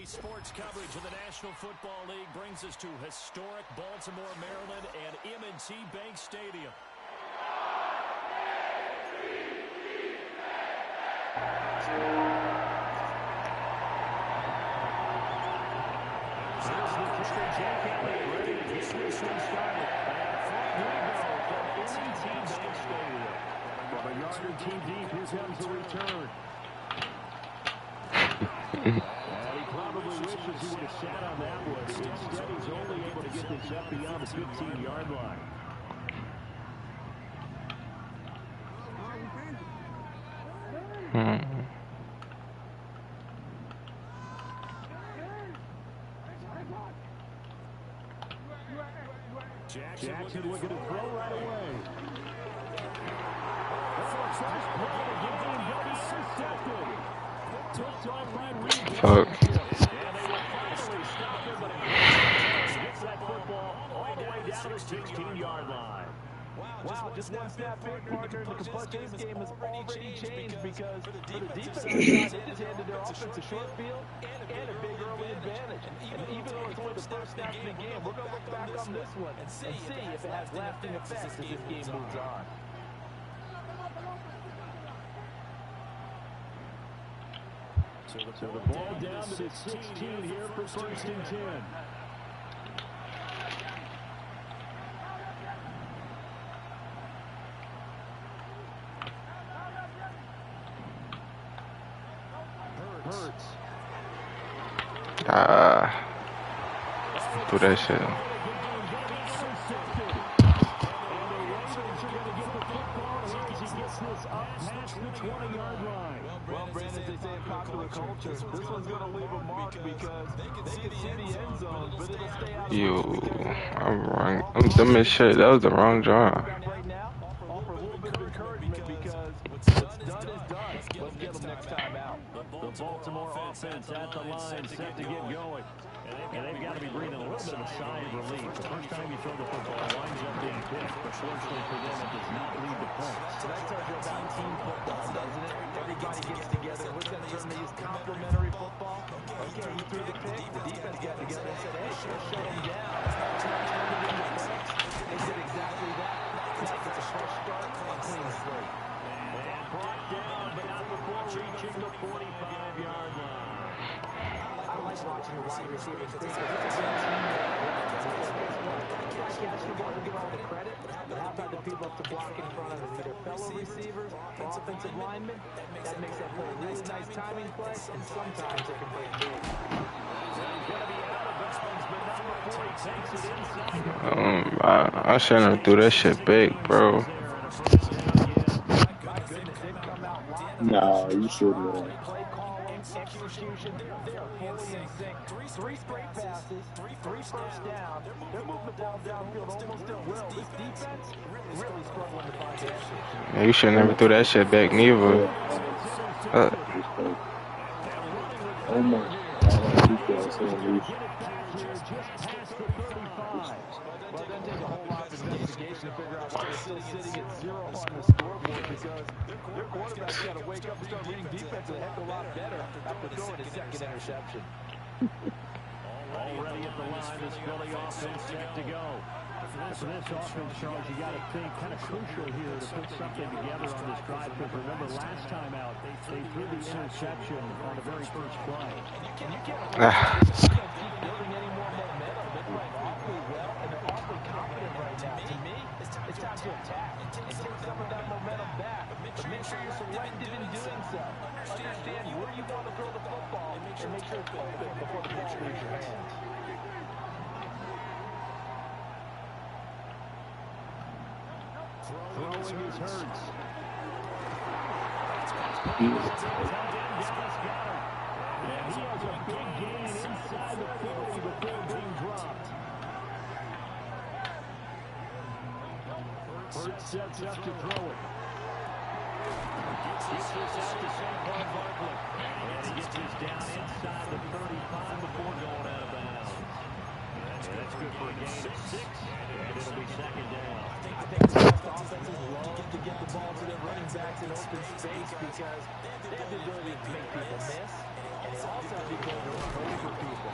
Daily sports coverage of the National Football League brings us to historic Baltimore, Maryland, and M&T Bank Stadium. Team deep, here comes the return. And he probably wishes he would have sat on that one. Instead, he's only able to get this up beyond the 15-yard line. Jackson looking to throw right away. Fuck. Wow, just one snap big, partner. The complexion of this game has already changed because for the defense, they just handed their offense a short field and a big early advantage. And even though it's only the first snap in the game, we're going to look back on this one and see if it has lasting effects as this game moves on. So the ball down to the 16 here for first and 10. Hurts. Do that shit. Well, Brandon, as they say in popular culture, this one's going to leave a mark because they can see the end zone, but it'll stay out of I'm wrong. I'm dumb as shit. That was the wrong draw. right now. Offer a little bit of encouragement because what's done is done. Let's get them next time out. The Baltimore offense at the line, set to get going. And they've got to be breathing a little bit of a sigh of relief. The first time you throw the football, it winds up being picked, but fortunately for them, it does not lead to points. So that tells you about team football, doesn't it? Everybody gets together. What's that term they use? Complementary football. Okay, he threw the pick. The defense got together and said, hey, let's shut him down. They did exactly that. It's a fresh start, a clean slate. And brought down, but not before reaching the 45-yard line. I like watching the wide receivers because it's a great team. Catch the ball to get all the credit, but how about the people up to block in front of them? Either fellow receivers or offensive linemen. That makes that play a really nice timing play, and sometimes it can play big. I shouldn't have threw that shit big, bro. No, you shouldn't have. Execution, they are fully in sync. Three straight passes, three first down. They're moving the ball downfield almost at will. This defense really struggling to find the exit. Yeah, you should never threw that shit back, neither. Oh my. Well, it doesn't take a whole lot of investigation to figure out why they're still sitting at 0 on the scoreboard because their quarterback's got to wake up and start reading defense a heck of a lot better after throwing his second interception. Already at the line, this Philly offense set to go. For this offense, Charles, you got to think kind of crucial here to put something together on this drive. Because remember, last time out, they threw the interception on the very first play. And you can't keep building any more momentum. They're playing awfully well, and they're awfully confident right now. To me, it's time to attack and take some of that momentum back. But make sure you're selective in doing so. Understand where you want to throw the football and make sure it's open before the ball leaves your hands. Throwing his Hurts. And he has a big gain inside the 40 before being dropped. Hurts sets up to throw it. Gets this out to Saquon Barkley. And he gets this down inside the 35 before going out of bounds. that's good for a gain of 6, and it'll be second down. I think most offenses love to get the ball to their running backs in open space because they have the ability to make people miss, and they also have the ability to run over people.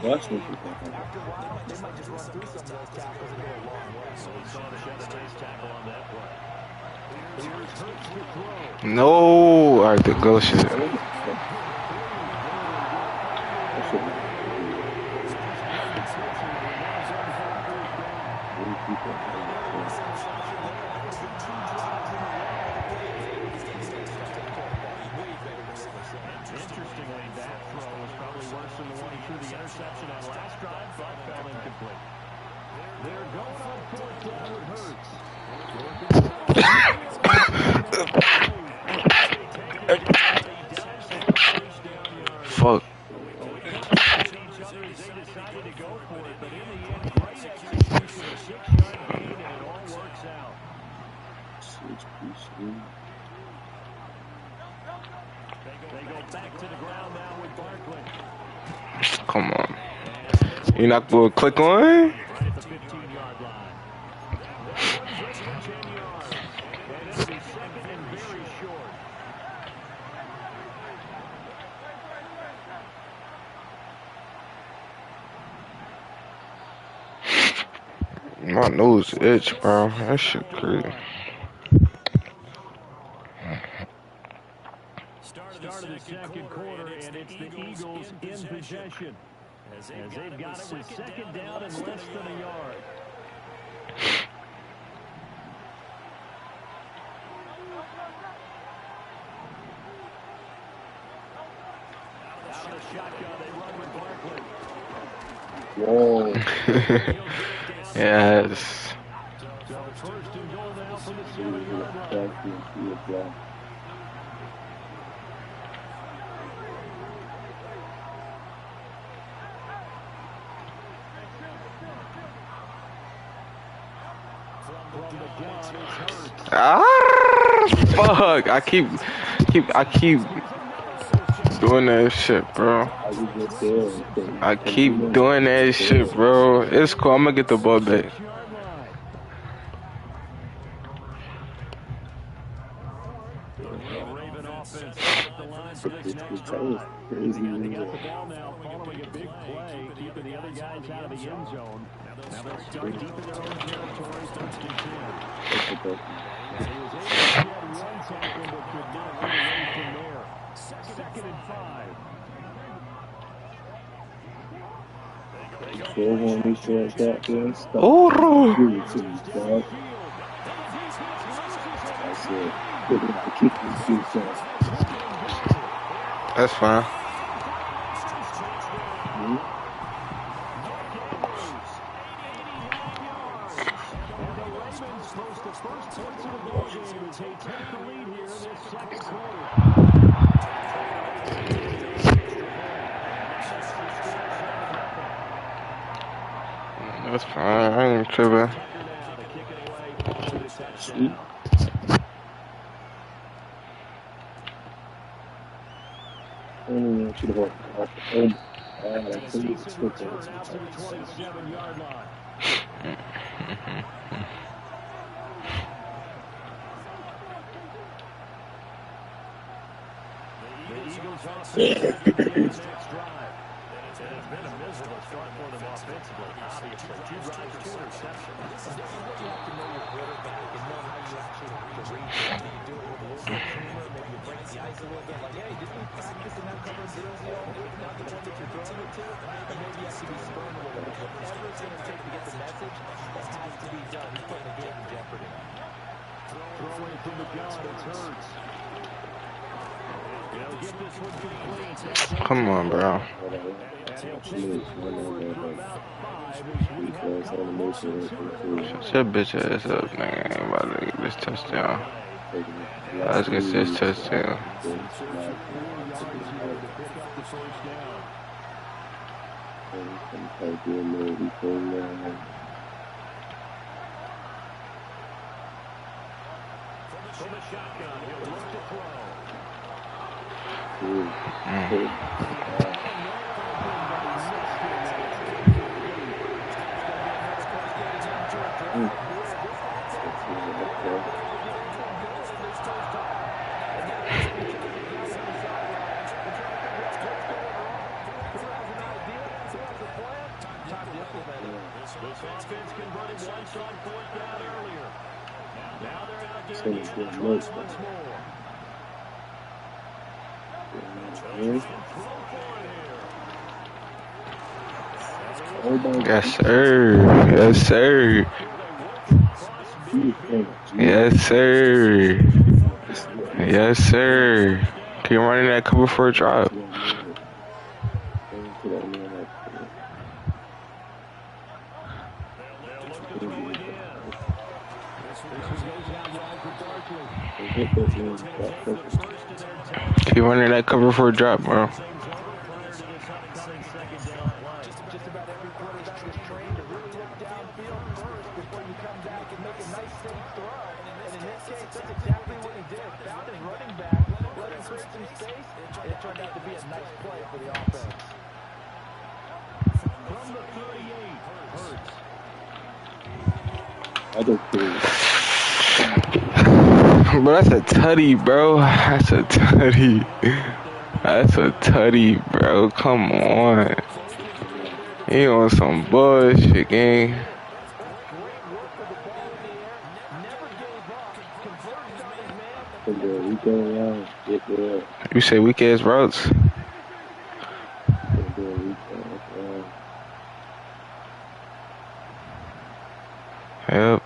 Watch me. After a while, they might just run through some of those tackles and go a long way. So he saw the nice tackle on that play. Here's Hurts to throw. No. All right, the go shit. Interestingly, that throw was probably worse than the one he threw the interception on last drive, but fell incomplete. They're going on fourth down with Hurts. Fuck. Come on. You're not going to click on? My nose itch, bro. That shit crazy. Start of the second quarter, and it's the Eagles in possession. As they've got it with second down and less than a yard. Out of the shotgun, they run with Barkley. Whoa. Yes. So first and goal now for the 7-yard line. Fuck. I keep doing that shit, bro. I keep doing that shit, bro. It's cool. I'm gonna get the ball back. They got the ball now following a big play, keeping the other guys out of the end zone. Now they'll start deep in their own territory, first and 10. He was able to get one tackle, but could not run away from there. Second and 5. That's fine. That's fine. I ain't tripping. Sweet. I don't want you to walk. That's a decent return out to the 27-yard line. The Eagles offense begin the next drive. It's been a miserable start for them offensively. Obviously, 2 drives, 2 interceptions. This is what you have to know your quarterback and know how you actually have to read him. You do it with a little bit of humor, maybe you break the ice a little bit. Like, hey, didn't we practice in that cover 0-0? Not the one that you're throwing it to. And maybe you have to be spurned a little bit. Whatever it's going to take to get the message, that has to be done. He's putting the game in jeopardy. Throwing from the gun, it's Hurts. Come on, bro. Shut your bitch ass up, nigga. I ain't about to get this touchdown. Let's get this touchdown. From the shotgun, he'll look to throw. Yes, sir. Yes, sir. Yes, sir. Yes, sir. Keep running that cover for a drop. Keep running that cover for a drop, bro. Just about every quarterback is trained to really look downfield first before you come back and make a nice steady throw. And in this case, that's exactly what he did. Found his running back, let him create some space, and it turned out to be a nice play for the offense. From the 38, Hurts. Bro, that's a tutty, bro. That's a tutty. That's a tutty, bro. Come on. You on some bullshit, gang. You say weak ass routes? Yep.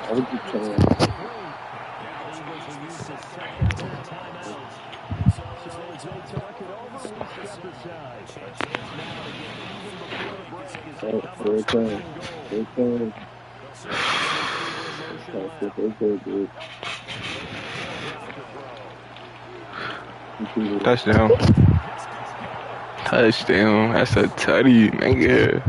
I would keep trying. Third time. Touchdown. That's a tutty, nigga.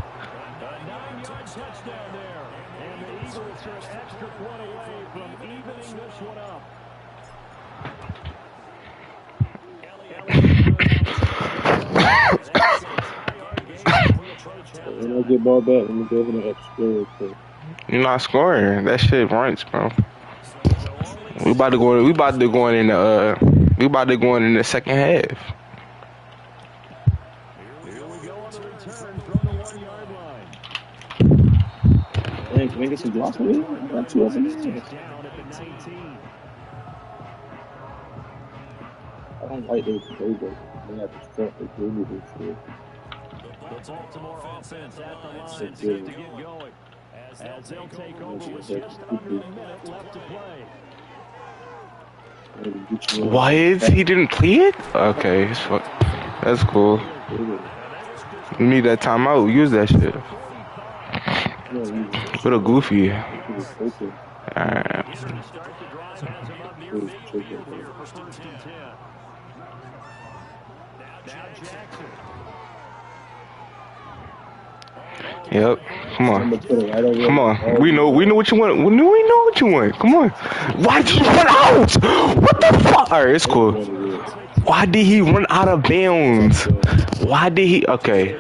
When I get ball back, let me go over the extra quick. You're not scoring. That shit runs, bro. We about to go in the second half. Here we go on the return from the 1-yard line. Hey, can I get some blocks with it? I got 2 of them. Down at the 19. I don't like those playbook. They have to start the dribble this shit. The Baltimore offense at the line set to get going. As they'll take over with just under a minute left to play. What? He didn't play it? Okay, that's cool. You need that timeout. Use that shit. What a goofy. Alright. Yep. Come on. We know what you want. We know what you want. Come on. Why did you run out? What the fuck? Alright, it's cool. Why did he run out of bounds? Why did he? Okay.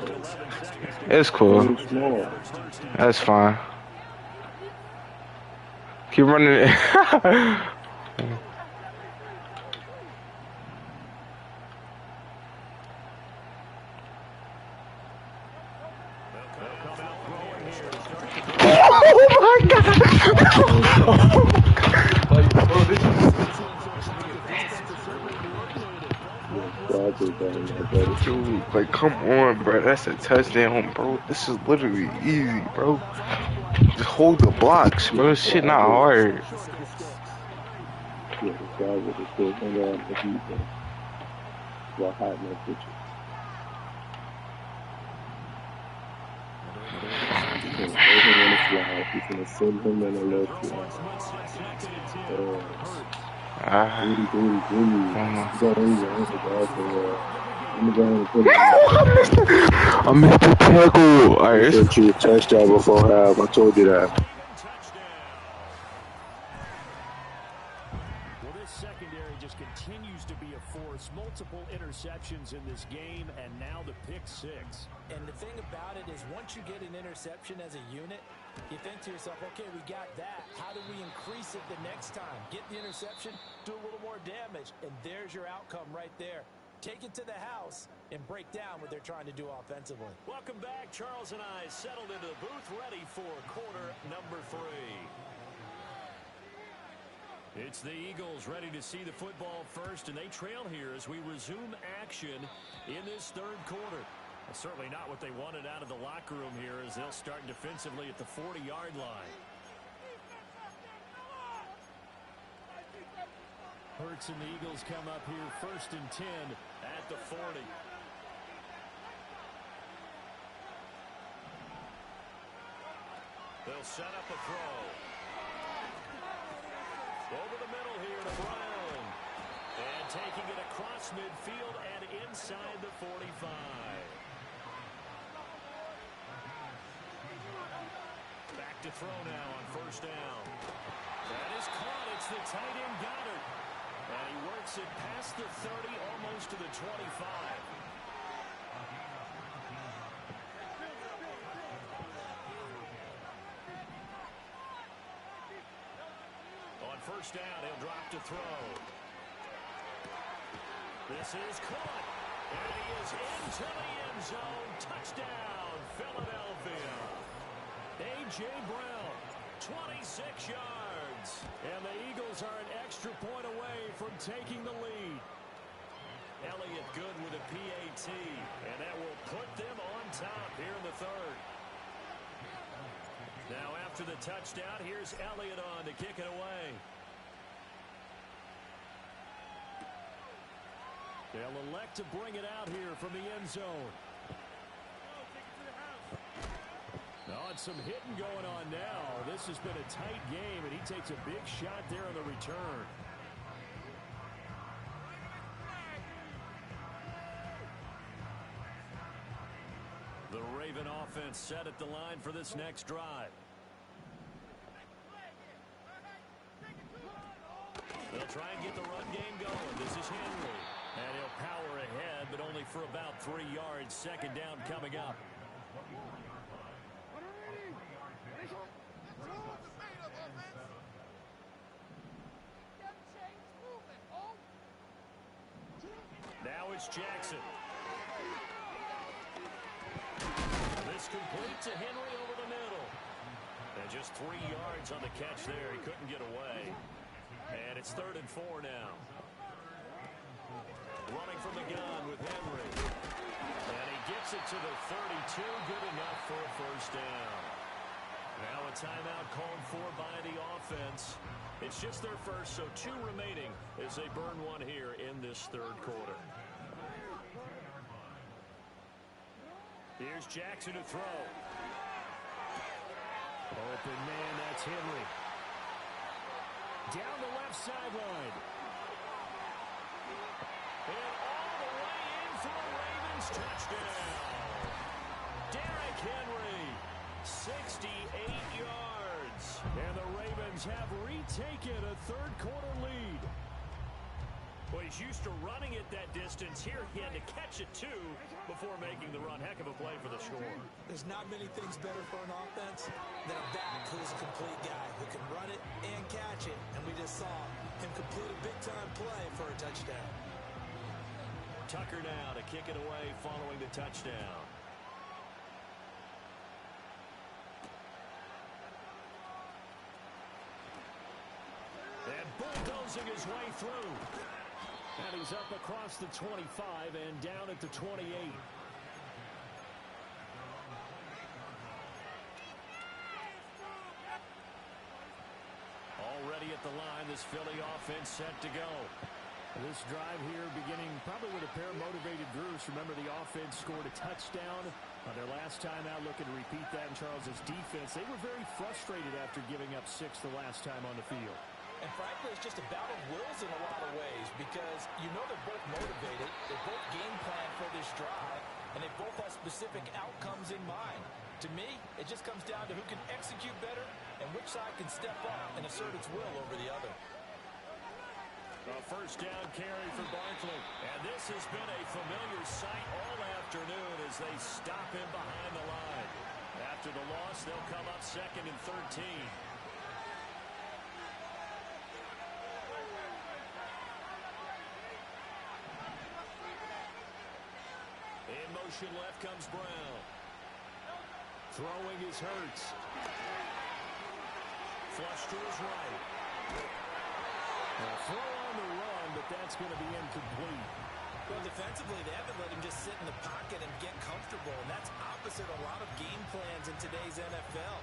It's cool. That's fine. Keep running it. Oh my god! Dude, like, come on, bro. That's a touchdown, bro. This is literally easy, bro. Just hold the blocks, bro. This shit not hard. I missed the tackle. Alright, I you touchdown before half. I told you that. Well, this secondary just continues to be a force. Multiple interceptions in this game, and now the pick 6. And the thing about it is once you get an interception as a unit, you think to yourself, okay, we got that. How do we increase it the next time? Get the interception, do a little more damage, and there's your outcome right there. take it to the house and break down what they're trying to do offensively. Welcome back. Charles and I settled into the booth, ready for quarter number 3. It's the Eagles ready to see the football first, and they trail here as we resume action in this third quarter. Well, certainly not what they wanted out of the locker room here as they'll start defensively at the 40-yard line. Hurts and the Eagles come up here 1st and 10 at the 40. They'll set up a throw. Over the middle here to Brown. And taking it across midfield and inside the 45. Back to throw now on 1st down. That is caught. It's the tight end Goddard. And he works it past the 30, almost to the 25. On 1st down, he'll drop to throw. This is caught. And he is into the end zone. Touchdown, Philadelphia. A.J. Brown, 26 yards. And the Eagles are an extra point away from taking the lead. Elliott good with a PAT. And that will put them on top here in the 3rd. Now after the touchdown, here's Elliott on to kick it away. They'll elect to bring it out here from the end zone. Oh, it's some hitting going on now. This has been a tight game, and he takes a big shot there on the return. The Raven offense set at the line for this next drive. They'll try and get the run game going. This is Henry. And he'll power ahead, but only for about 3 yards. 2nd down coming up. Now it's Jackson. This complete to Henry over the middle. And just 3 yards on the catch there. He couldn't get away. And it's 3rd and 4 now. Running from the gun with Henry. And he gets it to the 32. Good enough for a 1st down. Now a timeout called for by the offense. It's just their first, so 2 remaining as they burn one here in this 3rd quarter. Here's Jackson to throw. Open man, that's Henry. Down the left sideline. And all the way in for a Ravens touchdown. Derrick Henry, 68 yards. And the Ravens have retaken a 3rd quarter lead. Well, he's used to running it that distance. Here he had to catch it, too, before making the run. Heck of a play for the score. There's not many things better for an offense than a back who's a complete guy who can run it and catch it. And we just saw him complete a big-time play for a touchdown. Tucker now to kick it away following the touchdown. And bulldozing his way through. And he's up across the 25 and down at the 28. Already at the line, this Philly offense set to go. This drive here beginning probably with a pair of motivated groups. Remember, the offense scored a touchdown on their last time out. Looking to repeat that in Charles's defense. They were very frustrated after giving up 6 the last time on the field. And frankly, it's just a battle of wills in a lot of ways because you know they're both motivated. They both game plan for this drive, and they both have specific outcomes in mind. To me, it just comes down to who can execute better and which side can step up and assert its will over the other. A 1st down carry for Barkley. And this has been a familiar sight all afternoon as they stop him behind the line. After the loss, they'll come up 2nd and 13. motion left comes Brown. Throwing is Hurts. Flush to his right. A throw on the run, but that's going to be incomplete. Well, defensively, they haven't let him just sit in the pocket and get comfortable, and that's opposite a lot of game plans in today's NFL.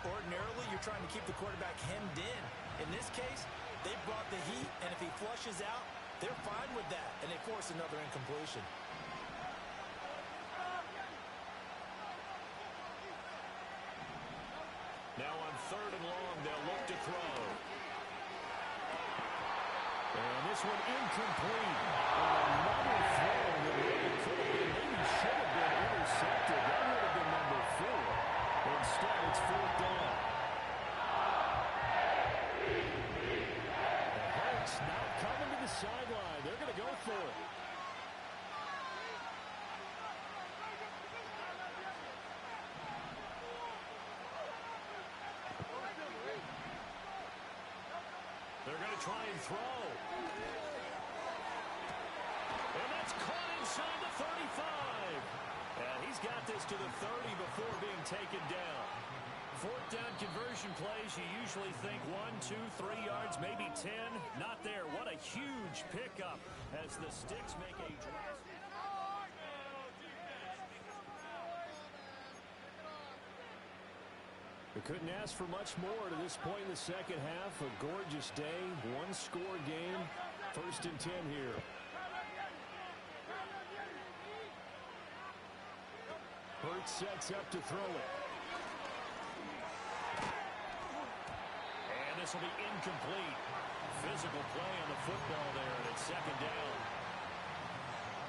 Ordinarily, you're trying to keep the quarterback hemmed in. In this case, they brought the heat, and if he flushes out, they're fine with that, and they force another incompletion. Now on 3rd and long, they'll look to throw. And this one incomplete. Another throw that really could have been, maybe should have been intercepted. That would have been number 4. Instead, it's 4th down. The Hurts not coming to the sideline. They're going to go for it. They're going to try and throw. And that's caught inside the 35. And he's got this to the 30 before being taken down. 4th down conversion plays, you usually think 1, 2, 3 yards, maybe 10. Not there. What a huge pickup as the Sticks make a drastic. We couldn't ask for much more to this point in the second half. A gorgeous day, one-score game. 1st and 10 here. Hurts sets up to throw it. And this will be incomplete. Physical play on the football there, and it's 2nd down.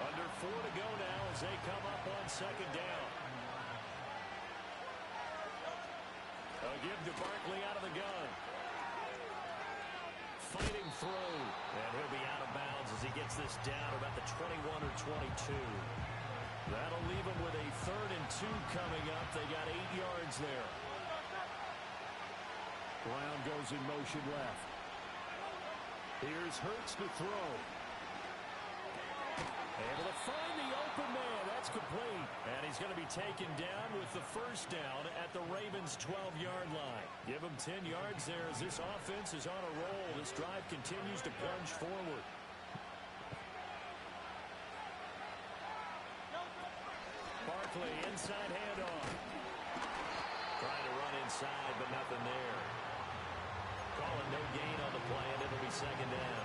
Under 4 to go now as they come up on 2nd down. They'll give to Barkley out of the gun. Fighting through. And he'll be out of bounds as he gets this down about the 21 or 22. That'll leave him with a 3rd and 2 coming up. They got 8 yards there. Brown goes in motion left. Here's Hurts to throw. Able to find the open man. That's complete. And he's going to be taken down with the 1st down at the Ravens' 12-yard line. Give him 10 yards there as this offense is on a roll. This drive continues to plunge forward. Barkley, inside handoff. Trying to run inside, but nothing there. Calling no gain on the play, and it'll be 2nd down.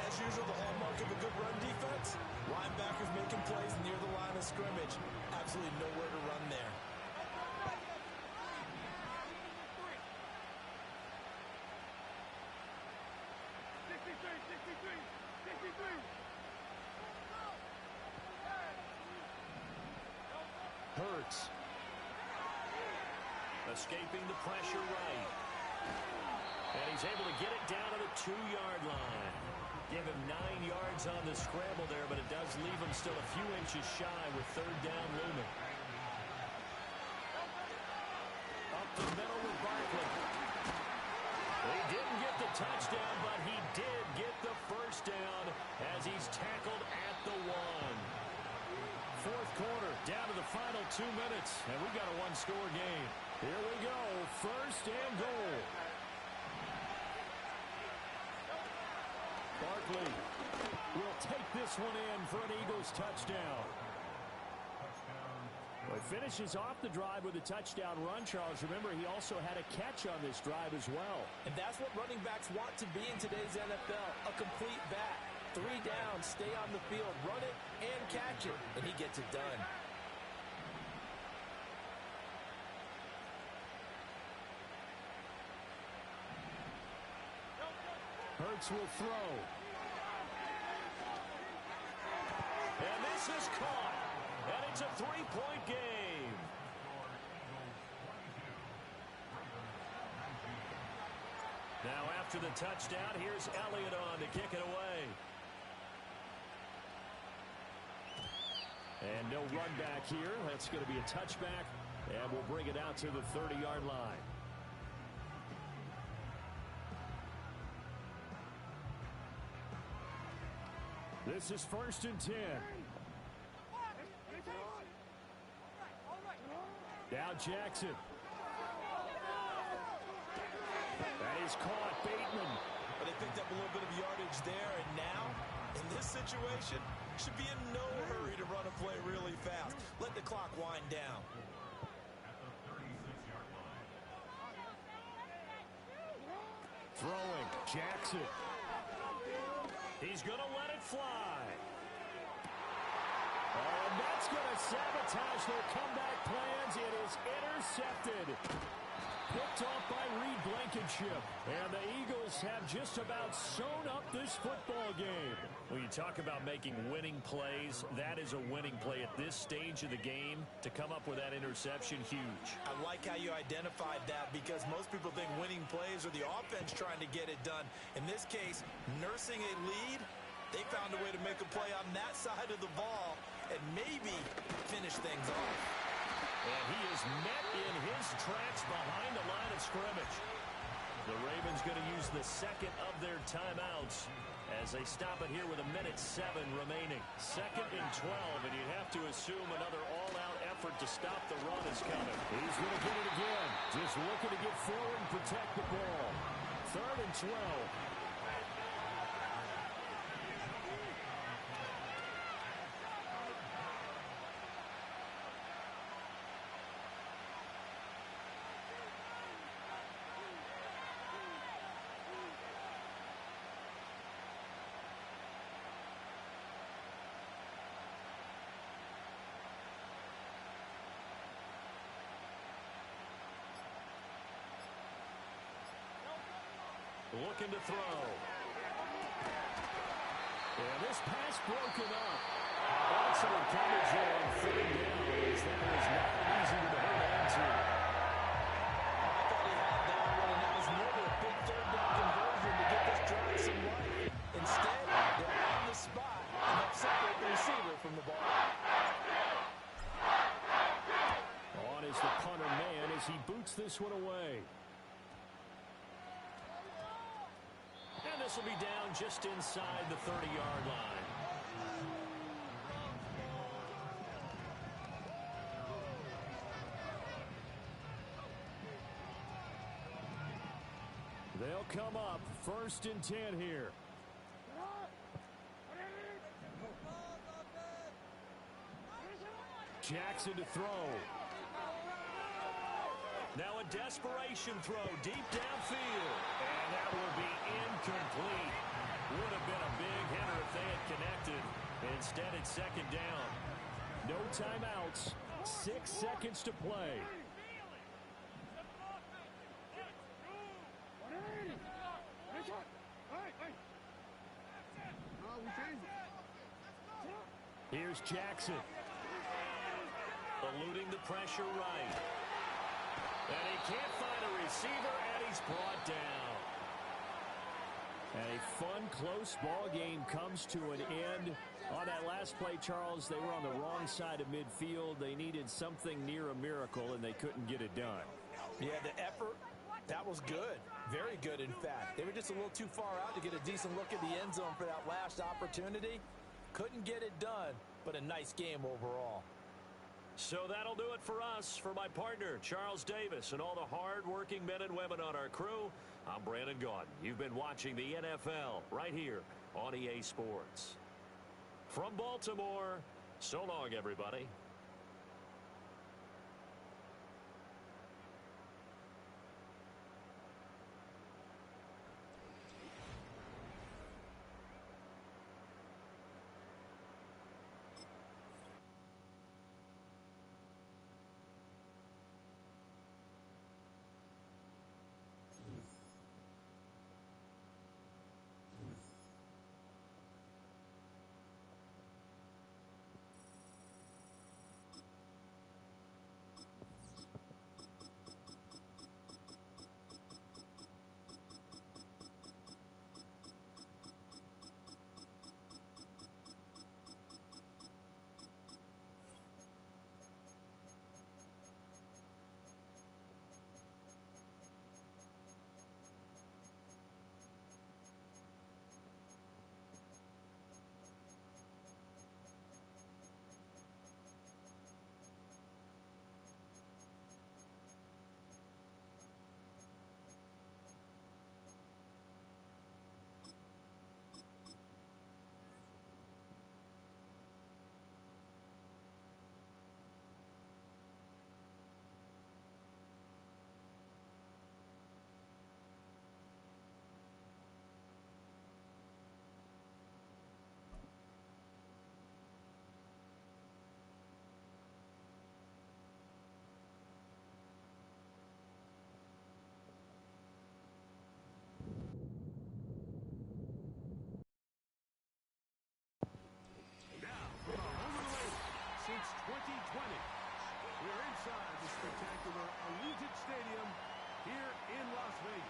As usual, the hallmark of a good run defense, linebackers making plays near the line of scrimmage. Absolutely nowhere to run there. Hurts. Escaping the pressure right. And he's able to get it down to the 2-yard line. Give him 9 yards on the scramble there, but it does leave him still a few inches shy with 3rd down looming. Up the middle with Barkley. He didn't get the touchdown, but he did get the 1st down as he's tackled at the 1. 4th quarter, down to the final 2 minutes, and we got a one-score game. Here we go, 1st and goal. Barkley will take this one in for an Eagles touchdown. Well, he finishes off the drive with a touchdown run, Charles. Remember, he also had a catch on this drive as well. And that's what running backs want to be in today's NFL, a complete back. 3 down, stay on the field, run it, and catch it. And he gets it done. Hurts will throw. And this is caught. And it's a 3-point game. Now after the touchdown, here's Elliott on to kick it away. And no run back here. That's going to be a touchback. And we'll bring it out to the 30-yard line. This is 1st and 10. Now Jackson. That is caught. Bateman. But they picked up a little bit of yardage there, and now, in this situation, should be in no hurry to run a play really fast. Let the clock wind down. Throwing. Jackson. He's going to let it fly. And that's going to sabotage their comeback plans. It is intercepted. Picked off by Reed Blankenship. And the Eagles have just about sewn up this football game. When you talk about making winning plays, that is a winning play at this stage of the game. To come up with that interception, huge. I like how you identified that, because most people think winning plays are the offense trying to get it done. In this case, nursing a lead, they found a way to make a play on that side of the ball and maybe finish things off. And he is met in his tracks behind the line of scrimmage. The Ravens going to use the second of their timeouts as they stop it here with 1:07 remaining. 2nd and 12, and you'd have to assume another all-out effort to stop the run is coming. He's going to get it again. Just looking to get forward and protect the ball. 3rd and 12. Looking to throw. And this pass broken up. Excellent coverage there on 3rd down, as that was not easy to hold on to. I thought he had that one, and that was nearly a big 3rd down conversion to get this drive some life. Instead, they're on the spot and help separate the receiver from the ball. On is the punter man as he boots this one away. And this will be down just inside the 30-yard line. They'll come up 1st and 10 here. Jackson to throw. Now a desperation throw deep downfield. And that will be incomplete. Would have been a big hitter if they had connected. Instead, it's 2nd down. No timeouts. 6 seconds to play. Here's Jackson. Eluding the pressure right. And he can't find a receiver, and he's brought down. And a fun, close ball game comes to an end. On that last play, Charles, they were on the wrong side of midfield. They needed something near a miracle, and they couldn't get it done. Yeah, the effort, that was good. Very good, in fact. They were just a little too far out to get a decent look at the end zone for that last opportunity. Couldn't get it done, but a nice game overall. So that'll do it for us. For my partner, Charles Davis, and all the hard-working men and women on our crew, I'm Brandon Gaudin. You've been watching the NFL right here on EA Sports. From Baltimore, so long, everybody. inside the spectacular Allegiant Stadium here in Las Vegas.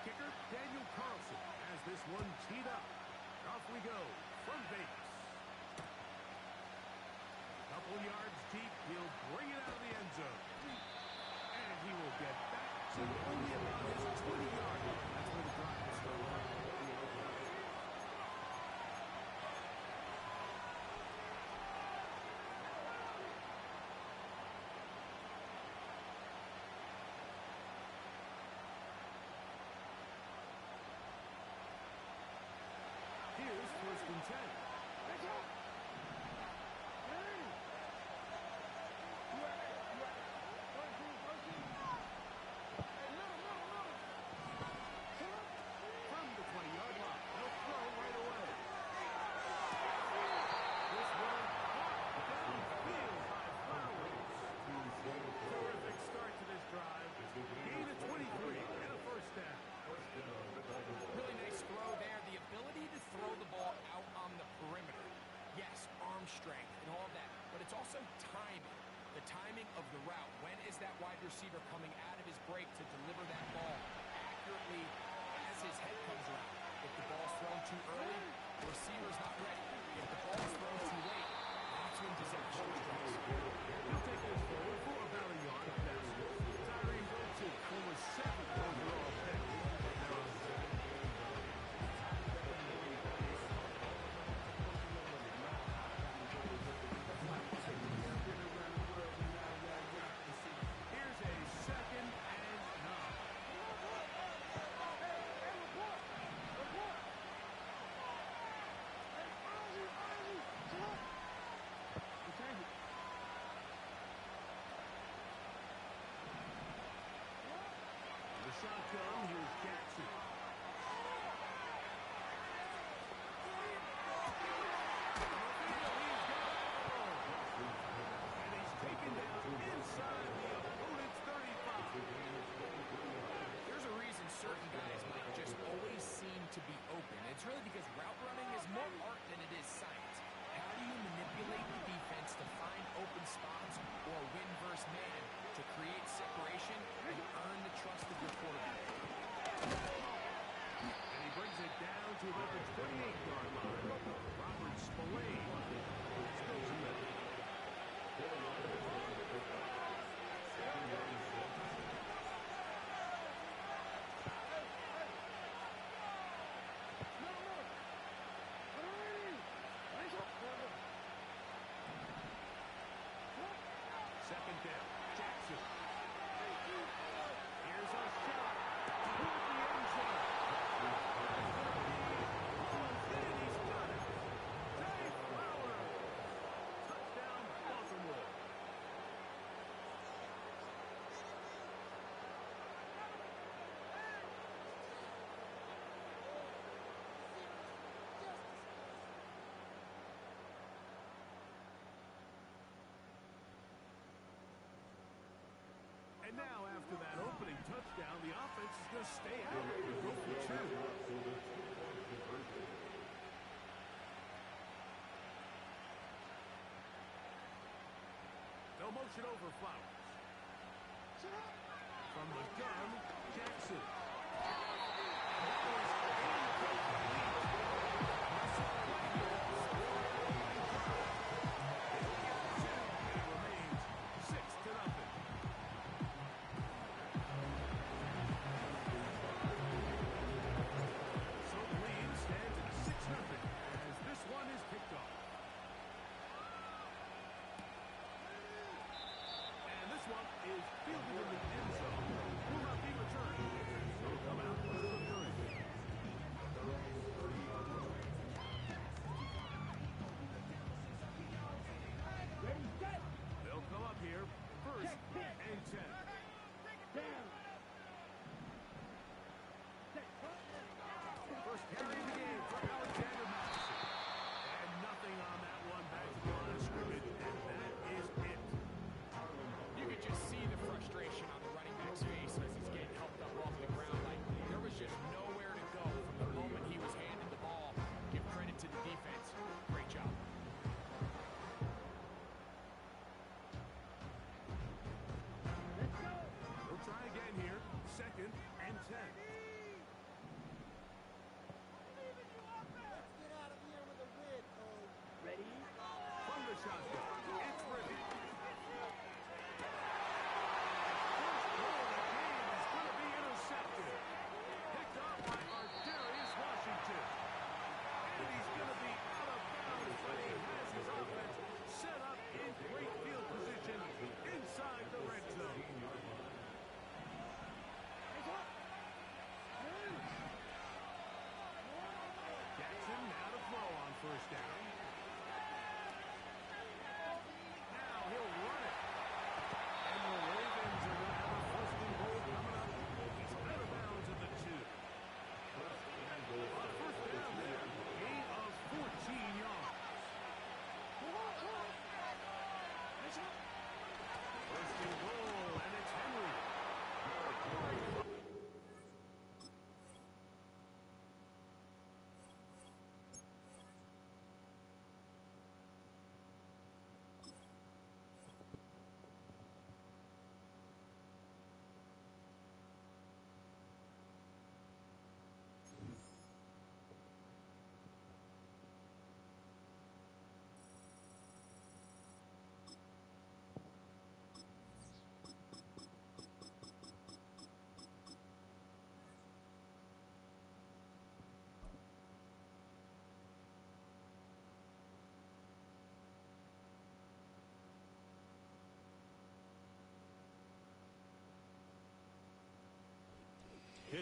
Kicker Daniel Carlson has this one teed up. Off we go from Vegas. A couple yards deep, he'll bring it out of the end zone. And he will get back to only about his 20-yard line. That's where the drive will start. Here's first and 10. From the 20-yard line, he'll throw right away. This one downfield by Flowers. Terrific start to this drive. Gain of 23 and a first down. Really nice throw there. The ability to throw the ball out on the perimeter. Yes, arm strength and all that, but it's also timing. The timing of the route. When is that wide receiver coming out of his break to deliver that ball accurately as his head comes around? If the ball's thrown too early, the receiver's not ready. If the ball's thrown too late, that's when disaster strikes. He'll take this forward for about a yard of basket. Tyree Wilson, over 7th overall pick. Here's a 2nd and 9. The shotgun, here's Jackson. And he's taken down inside the opponent's 35. There's a reason certain guys might just always seem to be open. It's really because route running is more art than it is science. How do you manipulate the defense to find open spots or win versus man to create separation and earn the trust of your quarterback? And he brings it down to about the 28-yard line. Robert Spillane spills it in. Second down, Jackson. Here's a shot toward the end zone. And he's got it. Dave Flowers. Touchdown, Baltimore. And now, after that opening touchdown, the offense is going to stay out and go for 2. They'll motion over Flowers. From the gun, Jackson. It remains 6-0. So the lead stands at 6-0 as this one is picked off. And this one is fielded in the end zone. Will not be returned. So come out to the 30.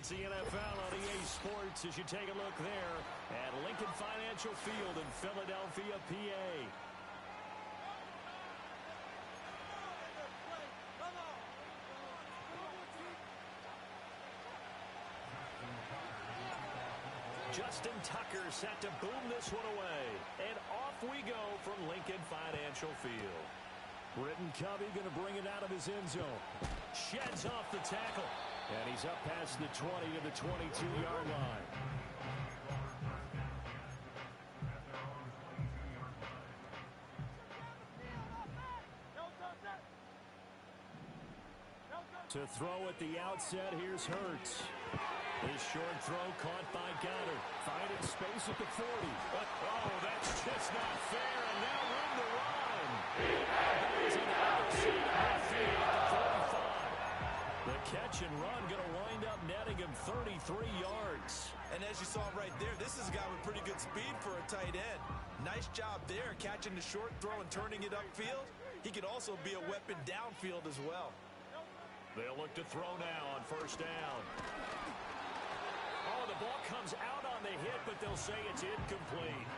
It's the NFL on EA Sports as you take a look there at Lincoln Financial Field in Philadelphia, PA. Justin Tucker set to boom this one away. And off we go from Lincoln Financial Field. Britton Covey going to bring it out of his end zone. Sheds off the tackle. And he's up past the 20 to the 22-yard line. To throw at the outset, here's Hurts. His short throw caught by Goddard. Finding space at the 40. Oh, that's just not fair. And now room to run. He's on the other side of the field at the 45. The catch and run going to wind up netting him 33 yards. And as you saw right there, this is a guy with pretty good speed for a tight end. Nice job there, catching the short throw and turning it upfield. He could also be a weapon downfield as well. They'll look to throw now on first down. Oh, the ball comes out on the hit, but they'll say it's incomplete.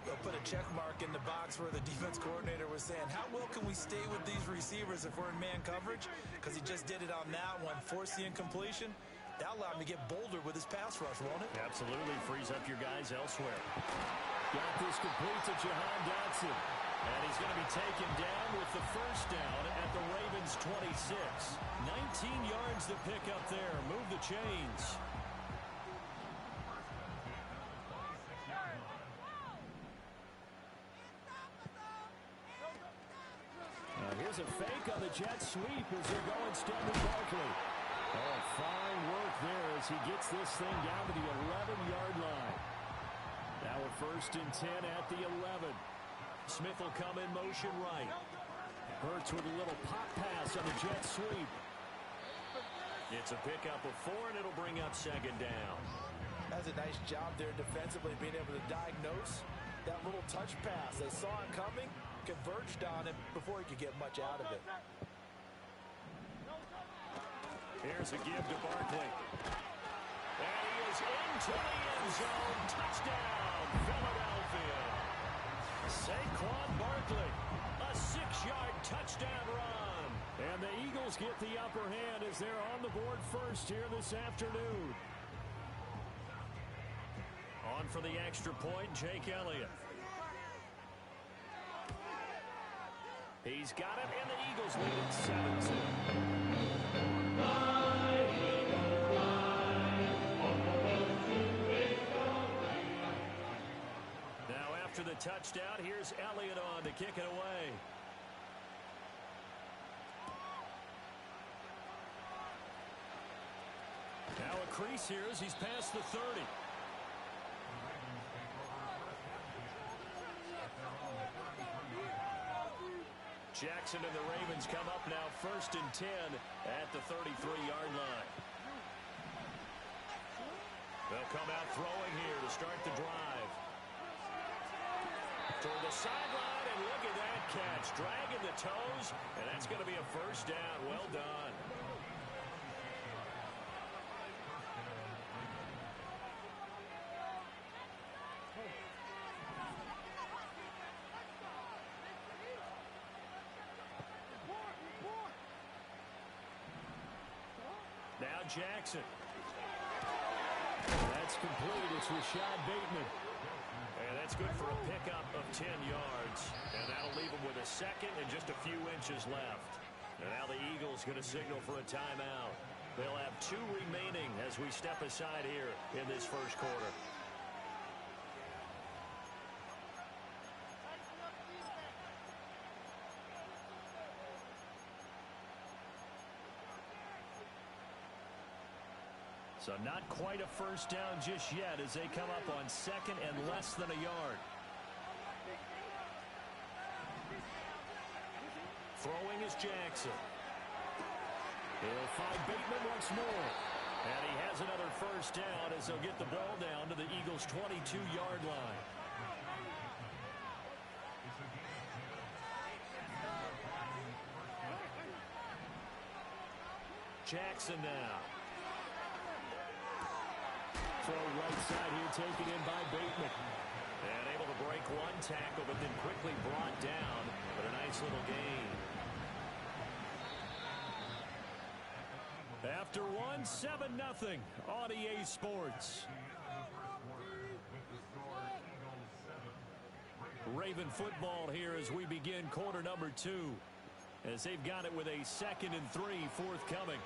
They'll put a check mark in the box where the defense coordinator was saying, how well can we stay with these receivers if we're in man coverage? Because he just did it on that one, forced the incompletion. That allowed him to get bolder with his pass rush, won't it? Absolutely, frees up your guys elsewhere. Got this complete to Jahan Dotson. And he's going to be taken down with the first down at the Ravens' 26. 19 yards to pick up there. Move the chains. Here's a fake on the jet sweep as they're going Stanley Barkley. Oh, fine work there as he gets this thing down to the 11-yard line. Now a 1st and 10 at the 11. Smith will come in motion right. Hurts with a little pop pass on the jet sweep. It's a pickup of 4, and it'll bring up 2nd down. That's a nice job there defensively, being able to diagnose that little touch pass. They saw it coming, converged on him before he could get much out of it. Here's a give to Barkley. And he is into the end zone. Touchdown, Philadelphia. Saquon Barkley, a 6-yard touchdown run. And the Eagles get the upper hand as they're on the board first here this afternoon. On for the extra point, Jake Elliott. He's got it, and the Eagles lead it 7-2. Now after the touchdown, here's Elliott on to kick it away. Now a crease here as he's past the 30. Jackson and the Ravens come up now 1st and 10 at the 33-yard line. They'll come out throwing here to start the drive. Toward the sideline, and look at that catch. Dragging the toes, and that's going to be a 1st down. Well done. Now Jackson. That's complete. It's Rashad Bateman. And that's good for a pickup of 10 yards. And that'll leave him with a 2nd and just a few inches left. And now the Eagles going to signal for a timeout. They'll have 2 remaining as we step aside here in this first quarter. So not quite a 1st down just yet as they come up on 2nd and less than a yard. Throwing is Jackson. He'll find Bateman once more. And he has another 1st down as they'll get the ball down to the Eagles' 22-yard line. Jackson now. Throw right side here, taken in by Bateman. And able to break one tackle, but then quickly brought down. But a nice little gain. After one, 7-0 on EA Sports. Raven football here as we begin quarter number 2. As they've got it with a 2nd and 3 forthcoming.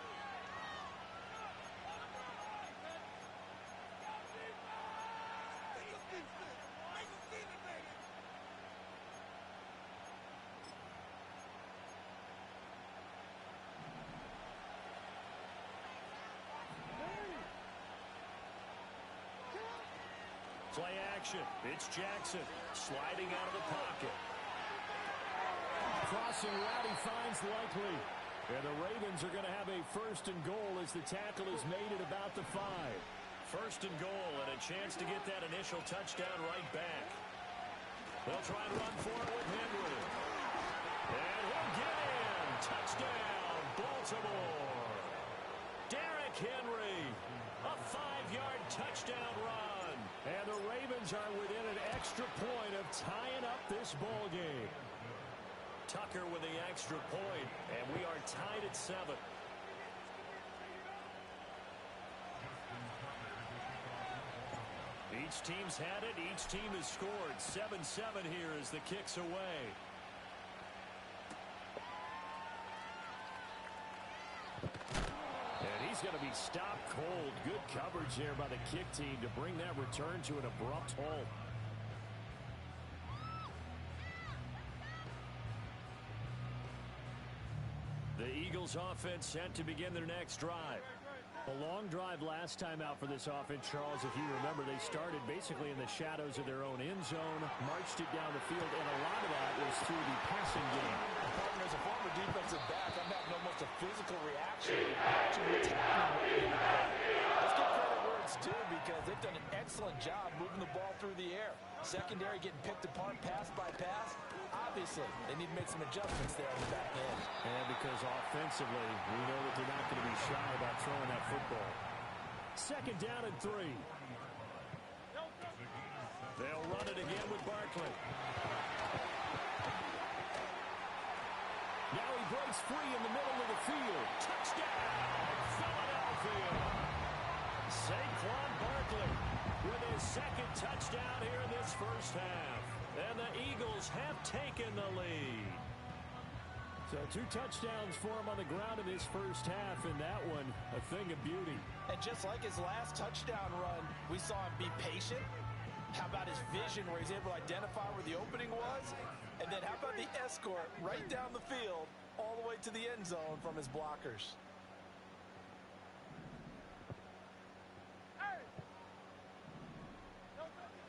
Play action. It's Jackson sliding out of the pocket. Crossing route, he finds Likely. And the Ravens are going to have a 1st and goal as the tackle is made at about the 5. 1st and goal and a chance to get that initial touchdown right back. They'll try and run for it with Henry. And he'll get in. Touchdown, Baltimore. Derrick Henry. A 5-yard touchdown run. And the Ravens are within an extra point of tying up this ball game. Tucker with the extra point, and we are tied at 7. Each team's had it. Each team has scored. 7-7 here as the kick's away. He's going to be stopped cold. Good coverage there by the kick team to bring that return to an abrupt halt. The Eagles offense set to begin their next drive. A long drive last time out for this offense, Charles. If you remember, they started basically in the shadows of their own end zone, marched it down the field, and a lot of that was through the passing game. As a former defensive back, I'm having almost a physical reaction to what's happening right now. Let's give credit where it's due because they've done an excellent job moving the ball through the air. Secondary getting picked apart pass by pass. Obviously, they need to make some adjustments there on the back end. And because offensively, we know that they're not going to be shy about throwing that football. 2nd down and 3. They'll run it again with Barkley. Now he breaks free in the middle of the field. Touchdown, Philadelphia. Saquon Barkley with his 2nd touchdown here in this first half. And the Eagles have taken the lead. So 2 touchdowns for him on the ground in this first half, and that one a thing of beauty. And just like his last touchdown run, we saw him be patient. How about his vision where he's able to identify where the opening was? And then how about the escort right down the field all the way to the end zone from his blockers?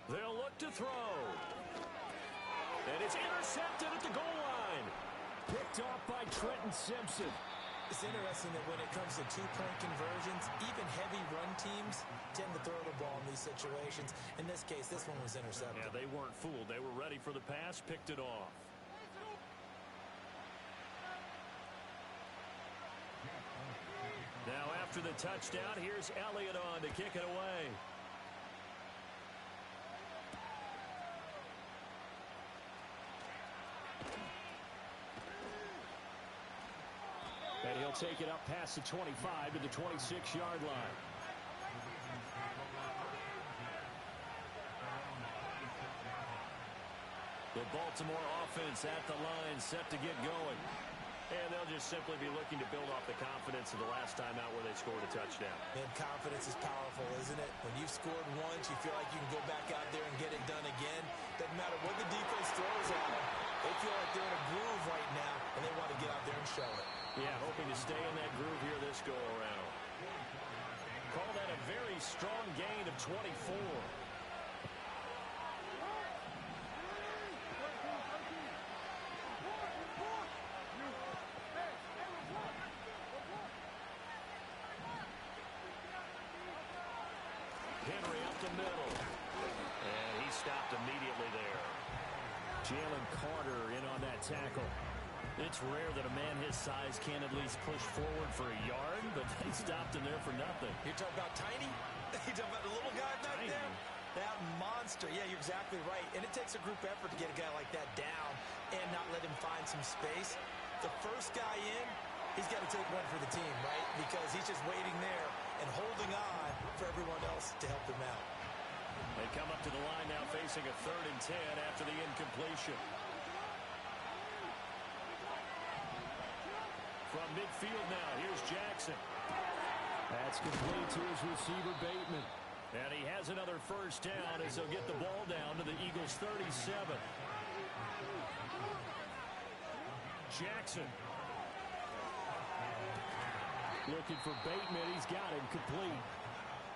They'll look to throw. And it's intercepted at the goal line. Picked off by Trenton Simpson. It's interesting that when it comes to 2-point conversions, even heavy run teams tend to throw the ball in these situations. In this case, this one was intercepted. Yeah, they weren't fooled. They were ready for the pass, picked it off. Now after the touchdown, here's Elliott on to kick it away. And he'll take it up past the 25 to the 26-yard line. The Baltimore offense at the line set to get going. And they'll just simply be looking to build off the confidence of the last time out where they scored a touchdown. And confidence is powerful, isn't it? When you've scored once, you feel like you can go back out there and get it done again. Doesn't matter what the defense throws at them. They feel like they're in a groove right now, and they want to get out there and show it. Yeah, hoping to stay in that groove here this go-around. Call that a very strong gain of 24. Henry up the middle. And he stopped immediately there. Jalen Carter in on that tackle. It's rare that a man his size can at least push forward for a yard, but they stopped him there for nothing. You're talking about tiny? You're talking about the little guy back there? That monster. Yeah, you're exactly right. And it takes a group effort to get a guy like that down and not let him find some space. The first guy in, he's got to take one for the team, right? Because he's just waiting there and holding on for everyone else to help him out. They come up to the line now facing a 3rd and 10 after the incompletion. From midfield now, here's Jackson. That's complete to his receiver, Bateman. And he has another first down as they'll get the ball down to the Eagles' 37. Jackson. Looking for Bateman. He's got him complete.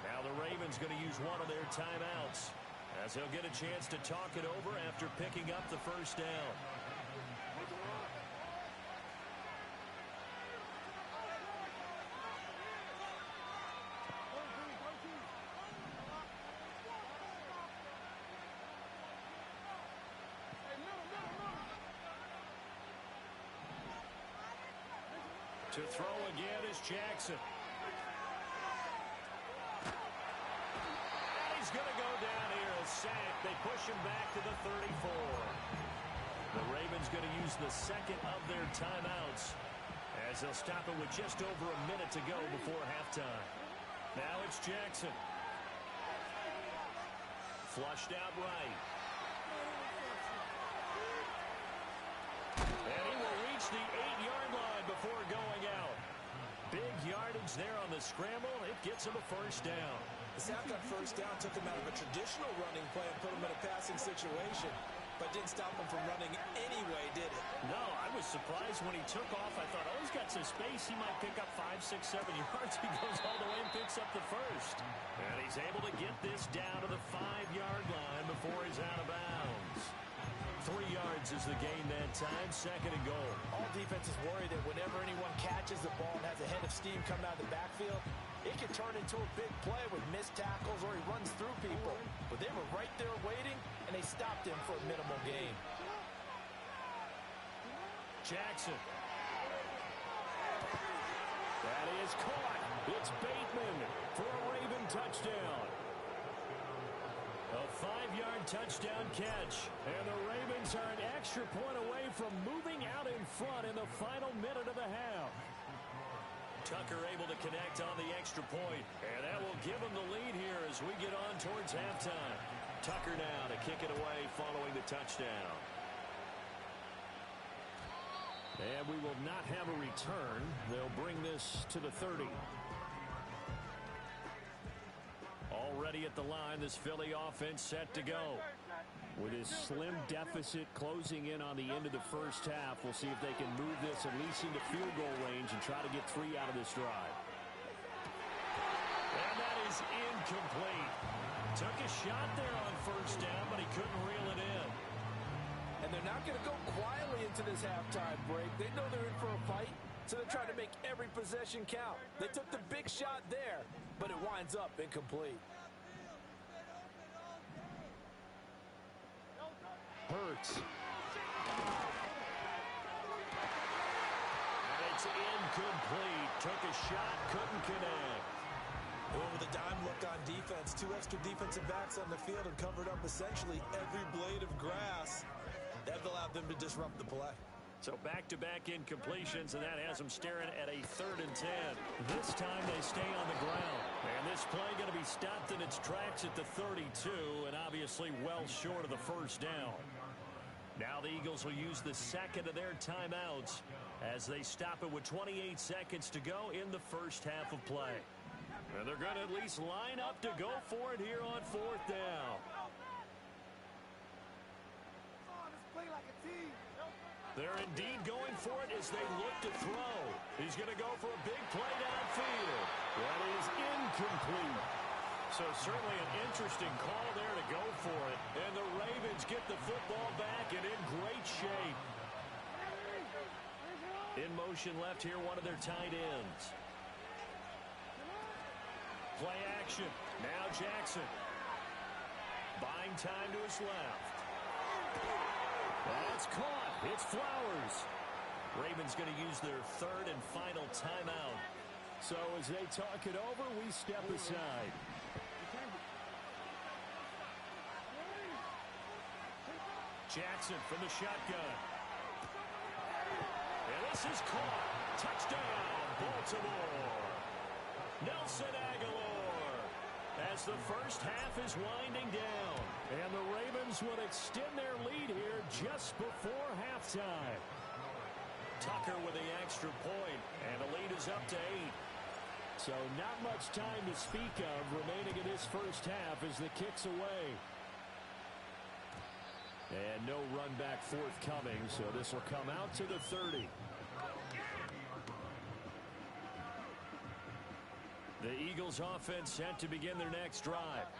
Now the Ravens going to use one of their timeouts as they'll get a chance to talk it over after picking up the first down. To throw again is Jackson. And he's going to go down here, a sack. They push him back to the 34. The Ravens going to use the second of their timeouts as they'll stop it with just over a minute to go before halftime. Now it's Jackson. Flushed out right. And he will reach the 8-yard line before going out. Big yardage there on the scramble. It gets him a first down. The sack on first down took him out of a traditional running play and put him in a passing situation, but didn't stop him from running anyway, did it? No, I was surprised when he took off. I thought, oh, he's got some space. He might pick up 5, 6, 7 yards. He goes all the way and picks up the first. And he's able to get this down to the 5-yard line before he's out of bounds. 3 yards is the gain that time, 2nd and goal. All defenses worry that whenever anyone catches the ball and has a head of steam coming out of the backfield, it can turn into a big play with missed tackles or he runs through people. But they were right there waiting, and they stopped him for a minimal gain. Jackson. That is caught. It's Bateman for a Raven touchdown. A 5-yard touchdown catch. And the Ravens are an extra point away from moving out in front in the final minute of the half. Tucker able to connect on the extra point, and that will give him the lead here as we get on towards halftime. Tucker now to kick it away following the touchdown. And we will not have a return. They'll bring this to the 30. Already at the line, this Philly offense set to go. With his slim deficit closing in on the end of the first half, we'll see if they can move this at least into field goal range and try to get 3 out of this drive. And that is incomplete. Took a shot there on first down, but he couldn't reel it in. And they're not going to go quietly into this halftime break. They know they're in for a fight, so they're trying to make every possession count. They took the big shot there, but it winds up incomplete. Hurts. And it's incomplete. Took a shot, couldn't connect. Over the dime look on defense. 2 extra defensive backs on the field and covered up essentially every blade of grass. That allowed them to disrupt the play. So back-to-back incompletions, and that has them staring at a 3rd and 10. This time they stay on the ground. And this play going to be stopped in its tracks at the 32, and obviously well short of the first down. Now the Eagles will use the second of their timeouts as they stop it with 28 seconds to go in the first half of play. And they're going to at least line up to go for it here on 4th down. They're indeed going for it as they look to throw. He's going to go for a big play downfield. That is incomplete. So certainly an interesting call there to go for it. And the Ravens get the football back and in great shape. In motion left here, one of their tight ends. Play action. Now Jackson. Buying time to his left. That's caught. It's Flowers. Ravens going to use their third and final timeout. So as they talk it over, we step aside. Jackson from the shotgun. And this is caught. Touchdown, Baltimore. Nelson Aguilar. As the first half is winding down. And the Ravens will extend their lead here just before halftime. Tucker with the extra point, and the lead is up to 8. So not much time to speak of remaining in this first half as the kick's away. And no run back forthcoming, so this will come out to the 30. The Eagles offense set to begin their next drive.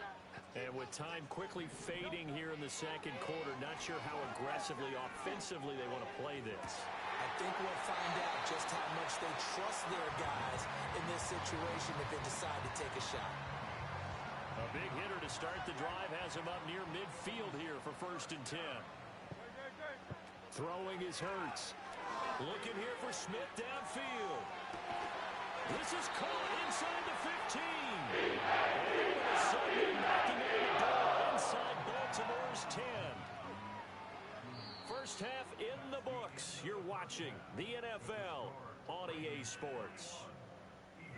And with time quickly fading here in the second quarter, not sure how aggressively, offensively they want to play this. I think we'll find out just how much they trust their guys in this situation if they decide to take a shot. A big hitter to start the drive has him up near midfield here for 1st and 10. Throwing is Hurts. Looking here for Smith downfield. This is caught inside the 15. And Sunday knocking on the door inside Baltimore's 10. First half in the books. You're watching the NFL on EA Sports.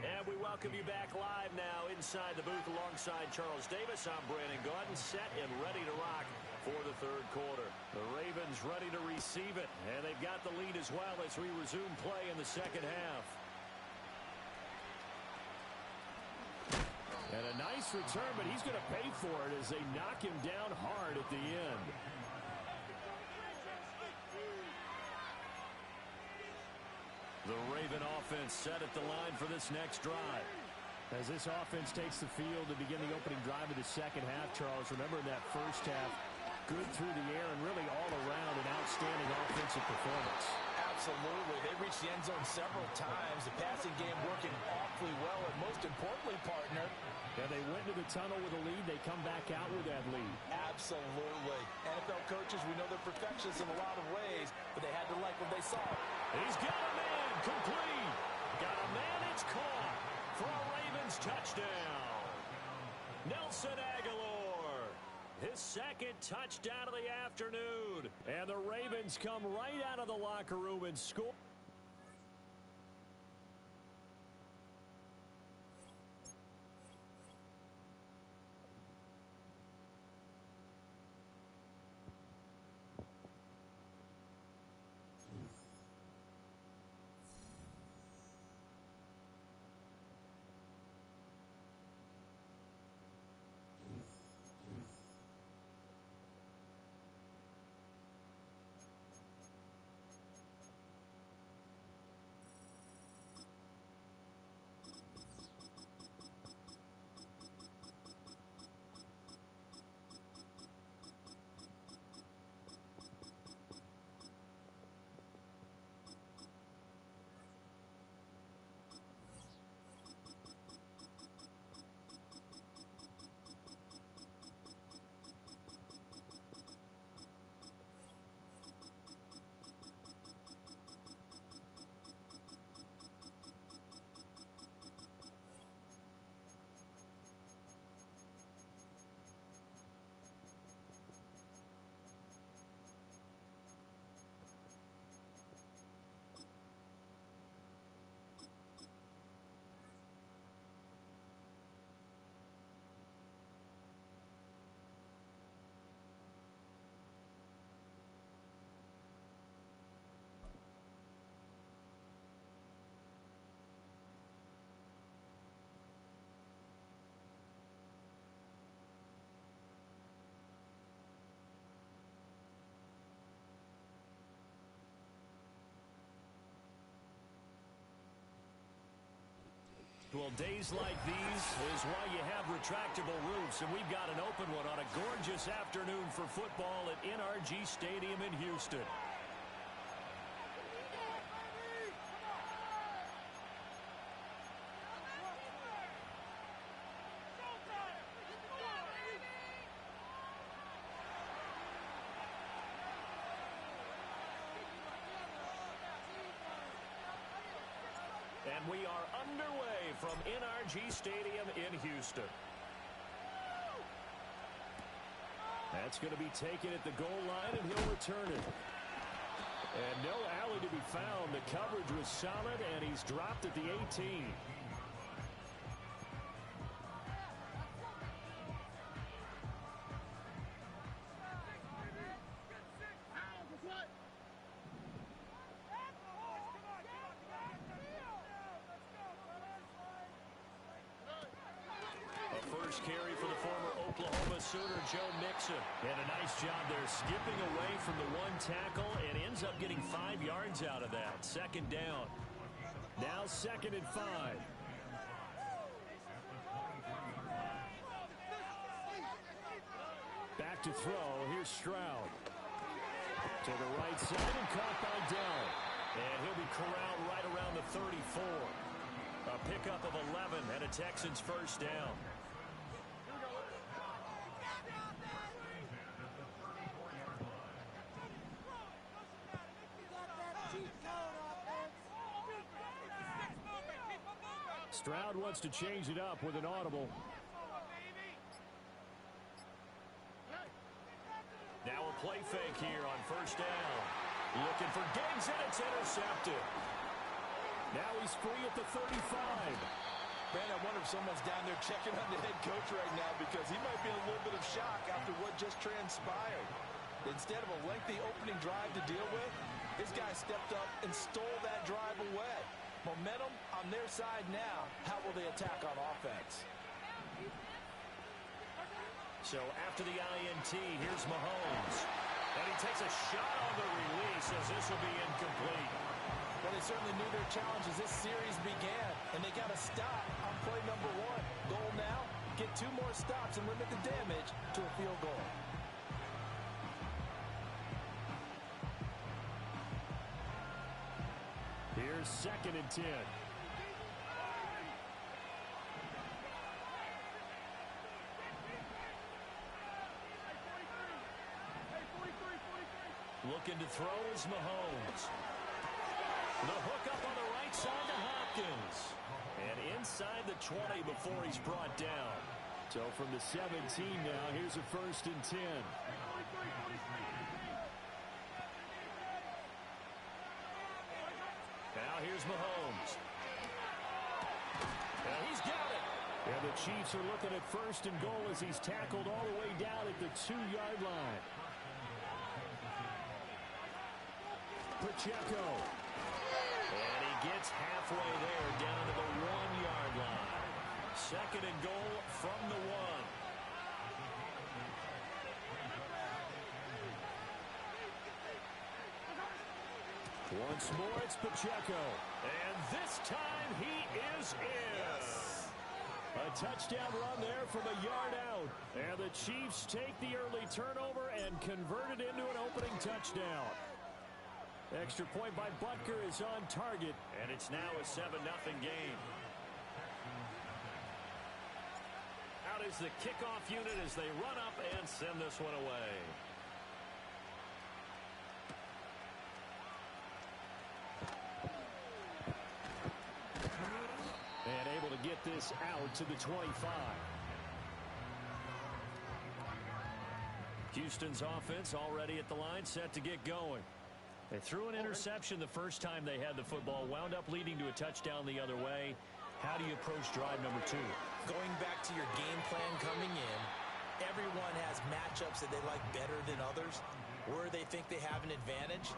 And we welcome you back live now inside the booth alongside Charles Davis. I'm Brandon Gaudin, set and ready to rock for the third quarter. The Ravens ready to receive it, and they've got the lead as well as we resume play in the second half. And a nice return, but he's going to pay for it as they knock him down hard at the end. The Raven offense set at the line for this next drive. As this offense takes the field to begin the opening drive of the second half, Charles, remember in that first half, good through the air and really all around an outstanding offensive performance. Absolutely. They reached the end zone several times. The passing game working awfully well, and most importantly, partner, yeah, they went to the tunnel with a lead. They come back out with that lead. Absolutely. NFL coaches, we know they're perfectionists in a lot of ways, but they had to like what they saw. He's got a man, complete. Got a man, it's caught for a Ravens touchdown. Nelson Aguilar, his second touchdown of the afternoon. And the Ravens come right out of the locker room and score. Well, days like these is why you have retractable roofs, and we've got an open one on a gorgeous afternoon for football at NRG Stadium in Houston. And we are underway from NRG Stadium in Houston. That's going to be taken at the goal line, and he'll return it. And no alley to be found. The coverage was solid, and he's dropped at the 18. Carry for the former Oklahoma Sooner, Joe Mixon. And a nice job there skipping away from the one tackle and ends up getting 5 yards out of that. Second down. Now 2nd and 5. Back to throw. Here's Stroud. To the right side and caught by Dell. And he'll be corralled right around the 34. A pickup of 11 and a Texans first down. Stroud wants to change it up with an audible. Now a play fake here on first down. Looking for Diggs, and it's intercepted. Now he's free at the 35. Man, I wonder if someone's down there checking on the head coach right now because he might be in a little bit of shock after what just transpired. Instead of a lengthy opening drive to deal with, this guy stepped up and stole that drive away. Momentum on their side now. How will they attack on offense? So after the INT, here's Mahomes. And he takes a shot on the release as this will be incomplete. Well, they certainly knew their challenge as this series began, and they got to stop on play number 1. Goal now, get 2 more stops and limit the damage to a field goal. Here's 2nd and 10. Looking to throw is Mahomes. The hook up on the right side to Hopkins. And inside the 20 before he's brought down. So from the 17 now, here's a 1st and 10. Now here's Mahomes. And he's got it. And the Chiefs are looking at 1st and goal as he's tackled all the way down at the 2-yard line. Pacheco. And he gets halfway there down to the 1-yard line. 2nd and goal from the 1. Once more, it's Pacheco. And this time, he is in. Yes. A touchdown run there from a yard out. And the Chiefs take the early turnover and convert it into an opening touchdown. Extra point by Butker is on target. And it's now a 7-0 game. Out is the kickoff unit as they run up and send this one away. And able to get this out to the 25. Houston's offense already at the line, set to get going. They threw an interception the first time they had the football, wound up leading to a touchdown the other way. How do you approach drive number 2? Going back to your game plan coming in, everyone has matchups that they like better than others. Where they think they have an advantage,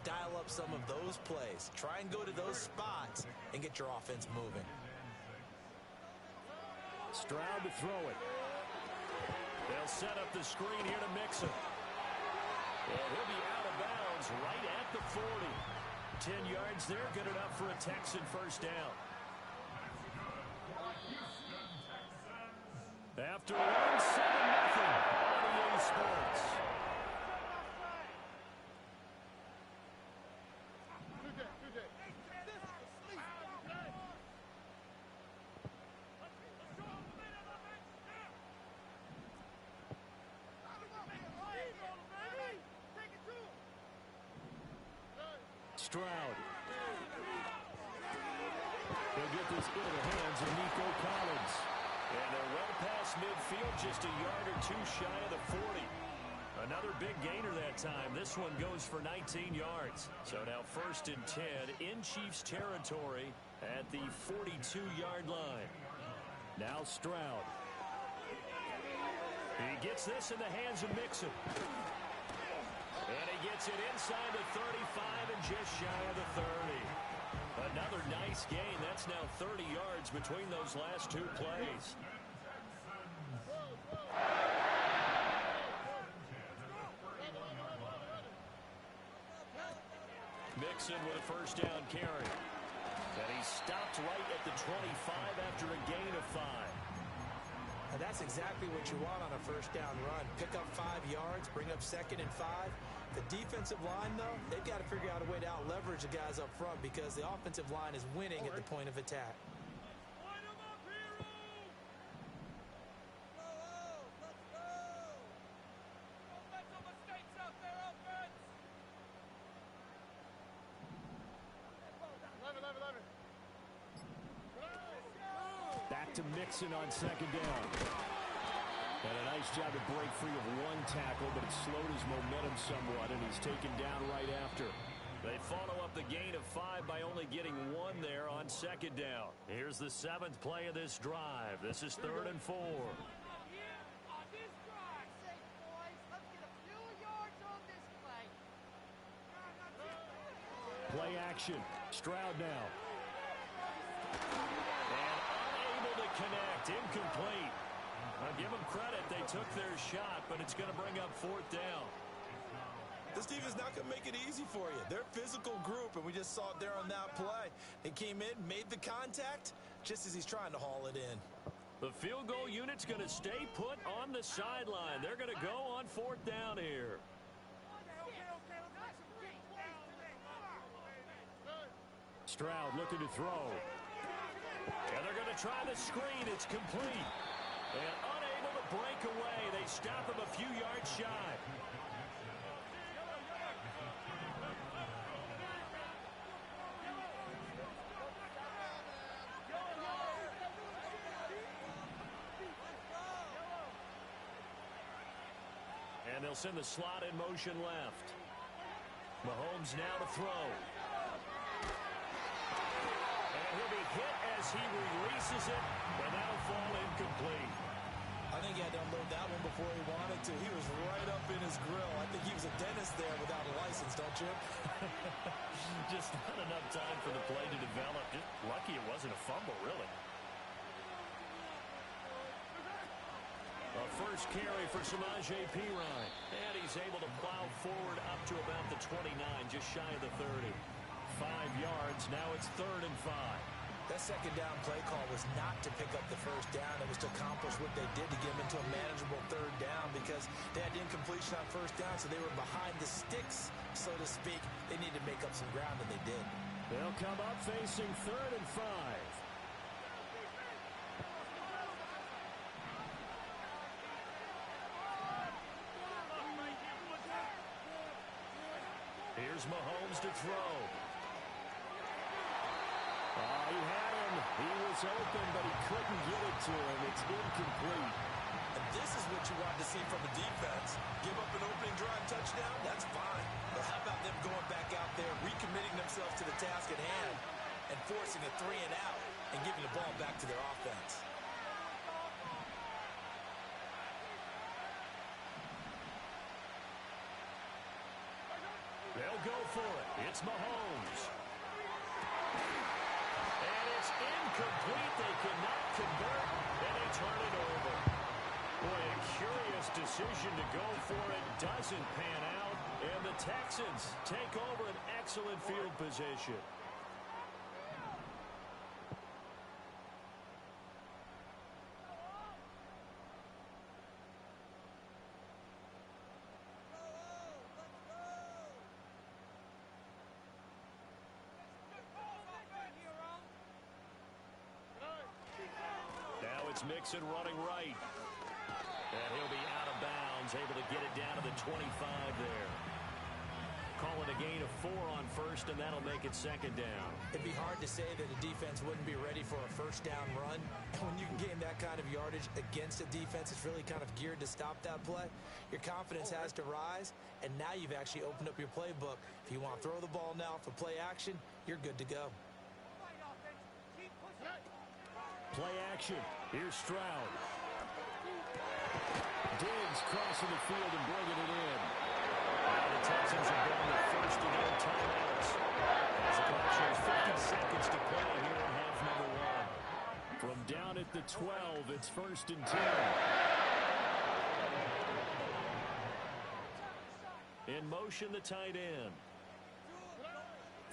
dial up some of those plays. Try and go to those spots and get your offense moving. Stroud to throw it. They'll set up the screen here to Mixon. And he'll be out of bounds right at the 40. 10 yards there, good enough for a Texan first down. After 1, 7-0 on EA Sports. Stroud. He'll get this into the hands of Nico Collins. And they're well past midfield, just a yard or two shy of the 40. Another big gainer that time. This one goes for 19 yards. So now 1st and 10 in Chiefs territory at the 42-yard line. Now Stroud. He gets this in the hands of Mixon. And he gets it inside the 35 and just shy of the 30. Another nice gain. That's now 30 yards between those last two plays. Mixon with a first down carry. And he stopped right at the 25 after a gain of 5. And that's exactly what you want on a first down run. Pick up 5 yards, bring up 2nd and 5. The defensive line, though, they've got to figure out a way to out-leverage the guys up front because the offensive line is winning at the point of attack. Back to Mixon on 2nd down. And a nice job to break free of one tackle, but it slowed his momentum somewhat, and he's taken down right after. They follow up the gain of 5 by only getting 1 there on 2nd down. Here's the 7th play of this drive. This is 3rd and 4. Play action. Stroud now. And unable to connect. Incomplete. I'll give them credit. They took their shot, but it's going to bring up 4th down. This defense not going to make it easy for you. They're a physical group, and we just saw it there on that play. They came in, made the contact, just as he's trying to haul it in. The field goal unit's going to stay put on the sideline. They're going to go on 4th down here. Stroud looking to throw. And they're going to try the screen. It's complete. And unable to break away. They stop him a few yards shy. And they'll send the slot in motion left. Mahomes now to throw. And he'll be hit as he releases it, and that'll fall incomplete. I think he had to unload that one before he wanted to. He was right up in his grill. I think he was a dentist there without a license, don't you? Just not enough time for the play to develop. Just lucky it wasn't a fumble, really. A first carry for Samaje Perine. And he's able to plow forward up to about the 29, just shy of the 30. 5 yards. Now it's 3rd and 5. That second down play call was not to pick up the first down. It was to accomplish what they did to get them into a manageable 3rd down because they had incompletion on 1st down, so they were behind the sticks, so to speak. They needed to make up some ground, and they did. They'll come up facing 3rd and 5. Here's Mahomes to throw. Oh, he had him. He was open, but he couldn't get it to him. It's incomplete. And this is what you want to see from a defense. Give up an opening drive touchdown, that's fine. But how about them going back out there, recommitting themselves to the task at hand, and forcing a 3 and out, and giving the ball back to their offense? They'll go for it. It's Mahomes. And it's incomplete. They cannot convert, and they turn it over. Boy, a curious decision to go for it. Doesn't pan out, and the Texans take over an excellent field position. Mixon running right. And he'll be out of bounds, able to get it down to the 25 there. call it a gain of 4 on first, and that'll make it second down. It'd be hard to say that a defense wouldn't be ready for a first down run. And when you can gain that kind of yardage against a defense that's really kind of geared to stop that play, your confidence has to rise, and now you've actually opened up your playbook. If you want to throw the ball now for play action, you're good to go. Play action. Here's Stroud. Diggs crossing the field and bringing it in. Now the Texans are going to first and goal timeouts. As the clock shows 50 seconds to play here in half number 1. From down at the 12, it's first and 10. In motion, the tight end.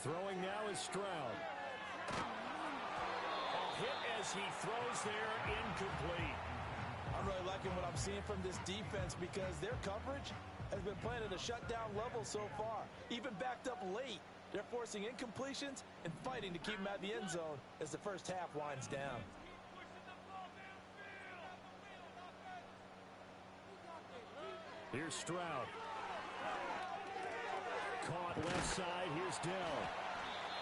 Throwing now is Stroud. Hit as he throws there, incomplete. I'm really liking what I'm seeing from this defense because their coverage has been playing at a shutdown level so far. Even backed up late, they're forcing incompletions and fighting to keep them at the end zone as the first half winds down. Here's Stroud. Caught left side. Here's Dell.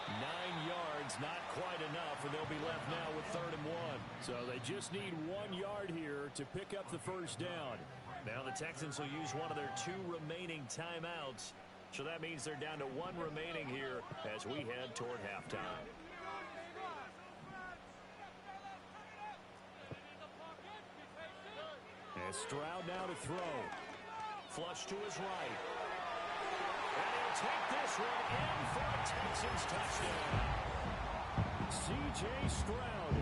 9 yards, not quite enough, and they'll be left now with 3rd and 1. So they just need 1 yard here to pick up the first down. Now the Texans will use one of their 2 remaining timeouts. So that means they're down to 1 remaining here as we head toward halftime. And Stroud now to throw. Flush to his right. And he'll take this one in for a Texans touchdown. C.J. Stroud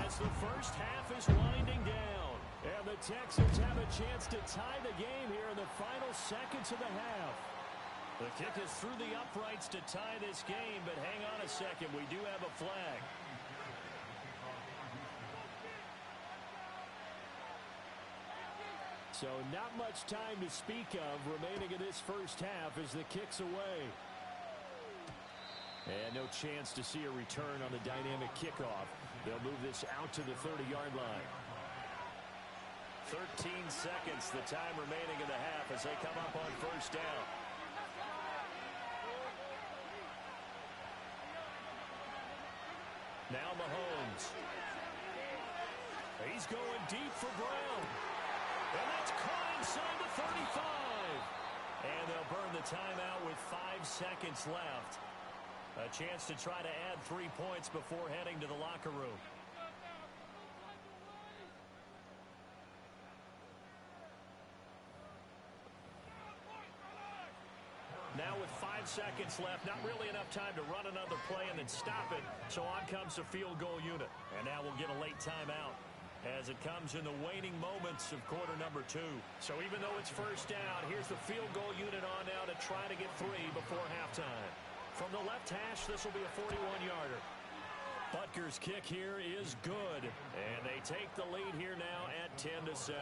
as the first half is winding down. And the Texans have a chance to tie the game here in the final seconds of the half. The kick is through the uprights to tie this game, but hang on a second. We do have a flag. So not much time to speak of remaining in this first half as the kick's away. And no chance to see a return on the dynamic kickoff. They'll move this out to the 30-yard line. 13 seconds, the time remaining in the half as they come up on first down. Now Mahomes. He's going deep for Brown. And that's caught inside the 35. And they'll burn the timeout with 5 seconds left. A chance to try to add 3 points before heading to the locker room. Now with 5 seconds left, not really enough time to run another play and then stop it. So on comes the field goal unit. And now we'll get a late timeout as it comes in the waning moments of quarter number 2. So even though it's first down, here's the field goal unit on now to try to get 3 before halftime. From the left hash, this will be a 41-yarder. Butker's kick here is good. And they take the lead here now at 10-7.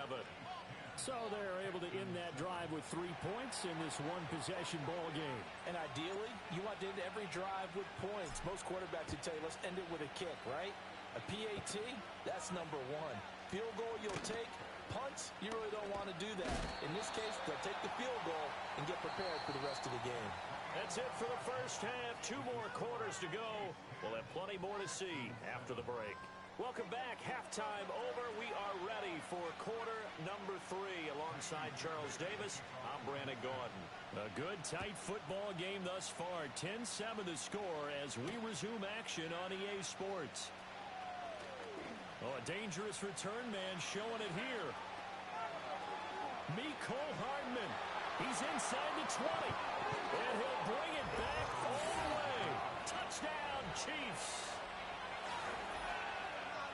So they're able to end that drive with 3 points in this one-possession ball game. And ideally, you want to end every drive with points. Most quarterbacks would tell you, let's end it with a kick, right? A PAT, that's number 1. Field goal you'll take. Punts, you really don't want to do that. In this case, they'll take the field goal and get prepared for the rest of the game. That's it for the first half. 2 more quarters to go. We'll have plenty more to see after the break. Welcome back. Halftime over. We are ready for quarter number 3. Alongside Charles Davis, I'm Brandon Gaudin. A good, tight football game thus far. 10-7 the score as we resume action on EA Sports. Oh, a dangerous return man showing it here. Mecole Hardman. He's inside the 20. And he'll bring it back all the way. Touchdown, Chiefs.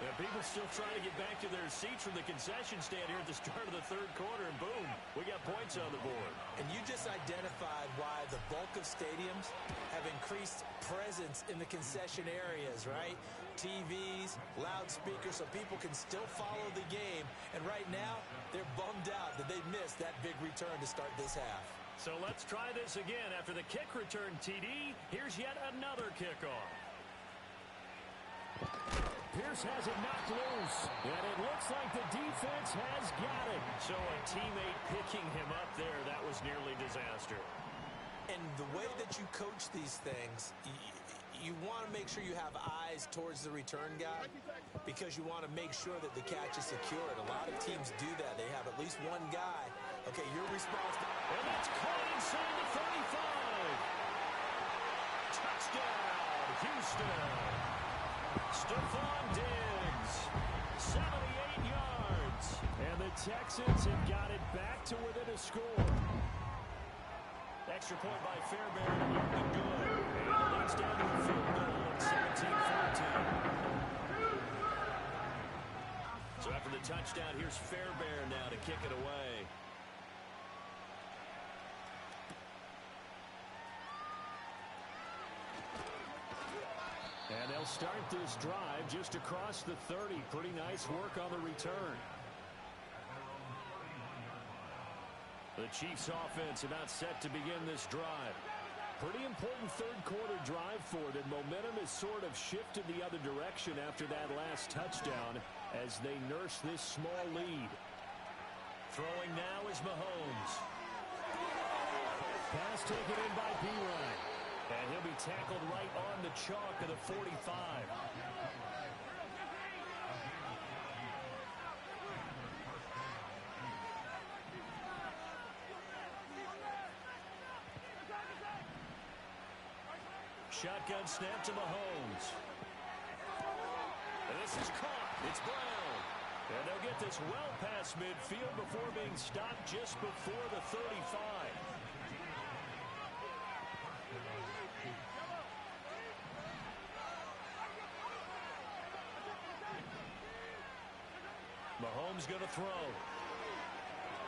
Yeah, people still trying to get back to their seats from the concession stand here at the start of the 3rd quarter, and boom, we got points on the board. And you just identified why the bulk of stadiums have increased presence in the concession areas, right? TVs, loudspeakers, so people can still follow the game. And right now, they're bummed out that they missed that big return to start this half. So let's try this again. After the kick return, TD, here's yet another kickoff. Pierce has it knocked loose, and it looks like the defense has got it. So a teammate picking him up there, that was nearly disaster. And And the way that you coach these things, you want to make sure you have eyes towards the return guy because you want to make sure that the catch is secured. A lot of teams do that. They have at least one guy. Okay, you're responsible. And that's caught inside the 35. Touchdown, Houston. Stephon Diggs, 78 yards. And the Texans have got it back to within a score. Extra point by Fairbairn, and good. And it leads down to a field goal at 17-14. So after the touchdown, here's Fairbairn now to kick it away. And they'll start this drive just across the 30. Pretty nice work on the return. The Chiefs offense about set to begin this drive. Pretty important third quarter drive for them. Momentum has sort of shifted the other direction after that last touchdown as they nurse this small lead. Throwing now is Mahomes. Pass taken in by P-Ryan. And he'll be tackled right on the chalk of the 45. Shotgun snap to Mahomes. And this is caught. It's Brown. And they'll get this well past midfield before being stopped just before the 35. Mahomes going to throw.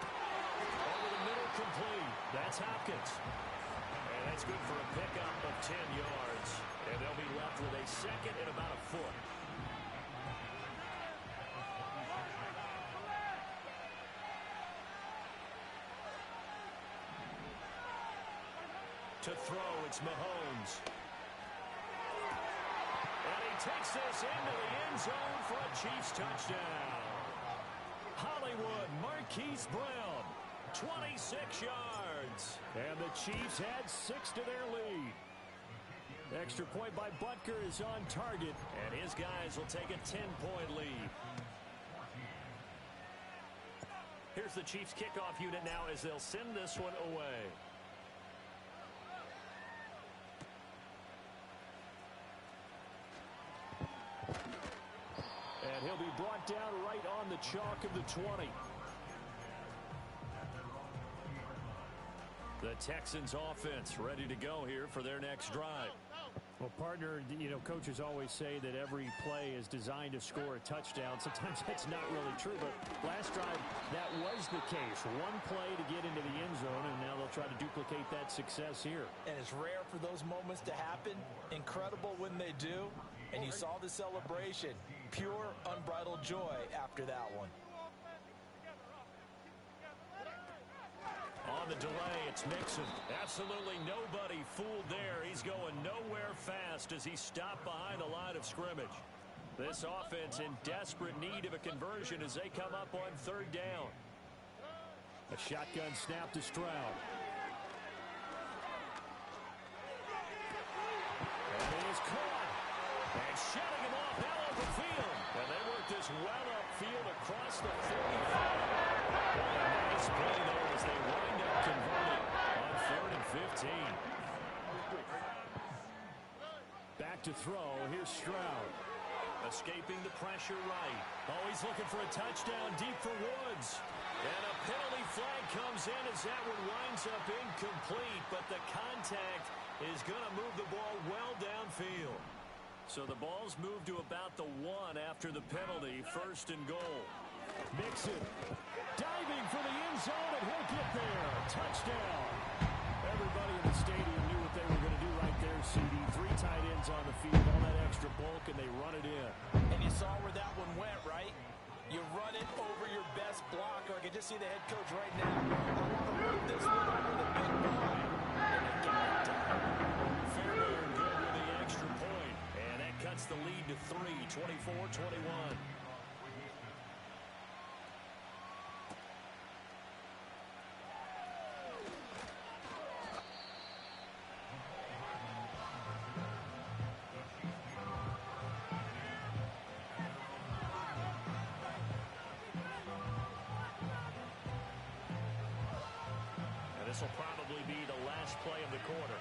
Over the middle, complete. That's Hopkins. And that's good for a pickup of 10 yards. And they'll be left with a second and about a foot. To throw, it's Mahomes. And he takes this into the end zone for a Chiefs touchdown. Hollywood, Marquise Brown, 26 yards. And the Chiefs add 6 to their lead. Extra point by Butker is on target. And his guys will take a 10-point lead. Here's the Chiefs kickoff unit now as they'll send this one away. And he'll be brought down right on the chalk of the 20. The Texans offense ready to go here for their next drive. Well, partner, you know, coaches always say that every play is designed to score a touchdown. Sometimes that's not really true, but last drive, that was the case. One play to get into the end zone, and now they'll try to duplicate that success here. And it's rare for those moments to happen. Incredible when they do. And you saw the celebration. Pure, unbridled joy after that one. On the delay, it's Mixon. Absolutely nobody fooled there. He's going nowhere fast as he stopped behind the line of scrimmage. This offense in desperate need of a conversion as they come up on third down. A shotgun snap to Stroud. And he is caught. And shutting him off now over the field. And they work this well upfield across the 45. Nice play there as they wind up converting on 3rd and 15. Back to throw. Here's Stroud. Escaping the pressure right. Oh, he's looking for a touchdown deep for Woods. And a penalty flag comes in as that one winds up incomplete. But the contact is going to move the ball well downfield. So the ball's moved to about the 1 after the penalty. 1st and goal. Mixon diving for the end zone, and he'll get there. Touchdown. Everybody in the stadium knew what they were going to do right there, CD. 3 tight ends on the field, all that extra bulk, and they run it in. And you saw where that one went, right? You run it over your best blocker. I can just see the head coach right now. I want to move this one over the big guy. And they got it done. Fairbairn good with the extra point. And that cuts the lead to 3, 24-21. This will probably be the last play of the quarter.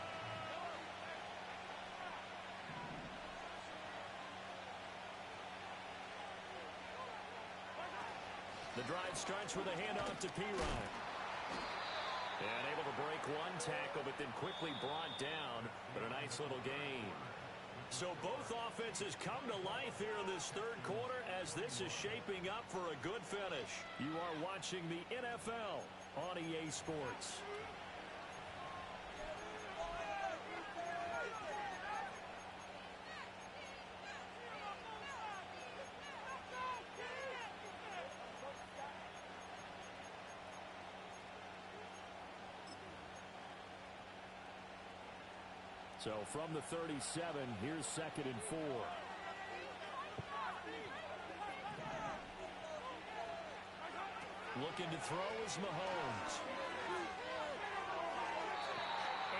The drive starts with a handoff to Pirine. And able to break one tackle, but then quickly brought down. But a nice little gain. So both offenses come to life here in this third quarter as this is shaping up for a good finish. You are watching the NFL on EA Sports. So from the 37, here's 2nd and 4. Looking to throw is Mahomes.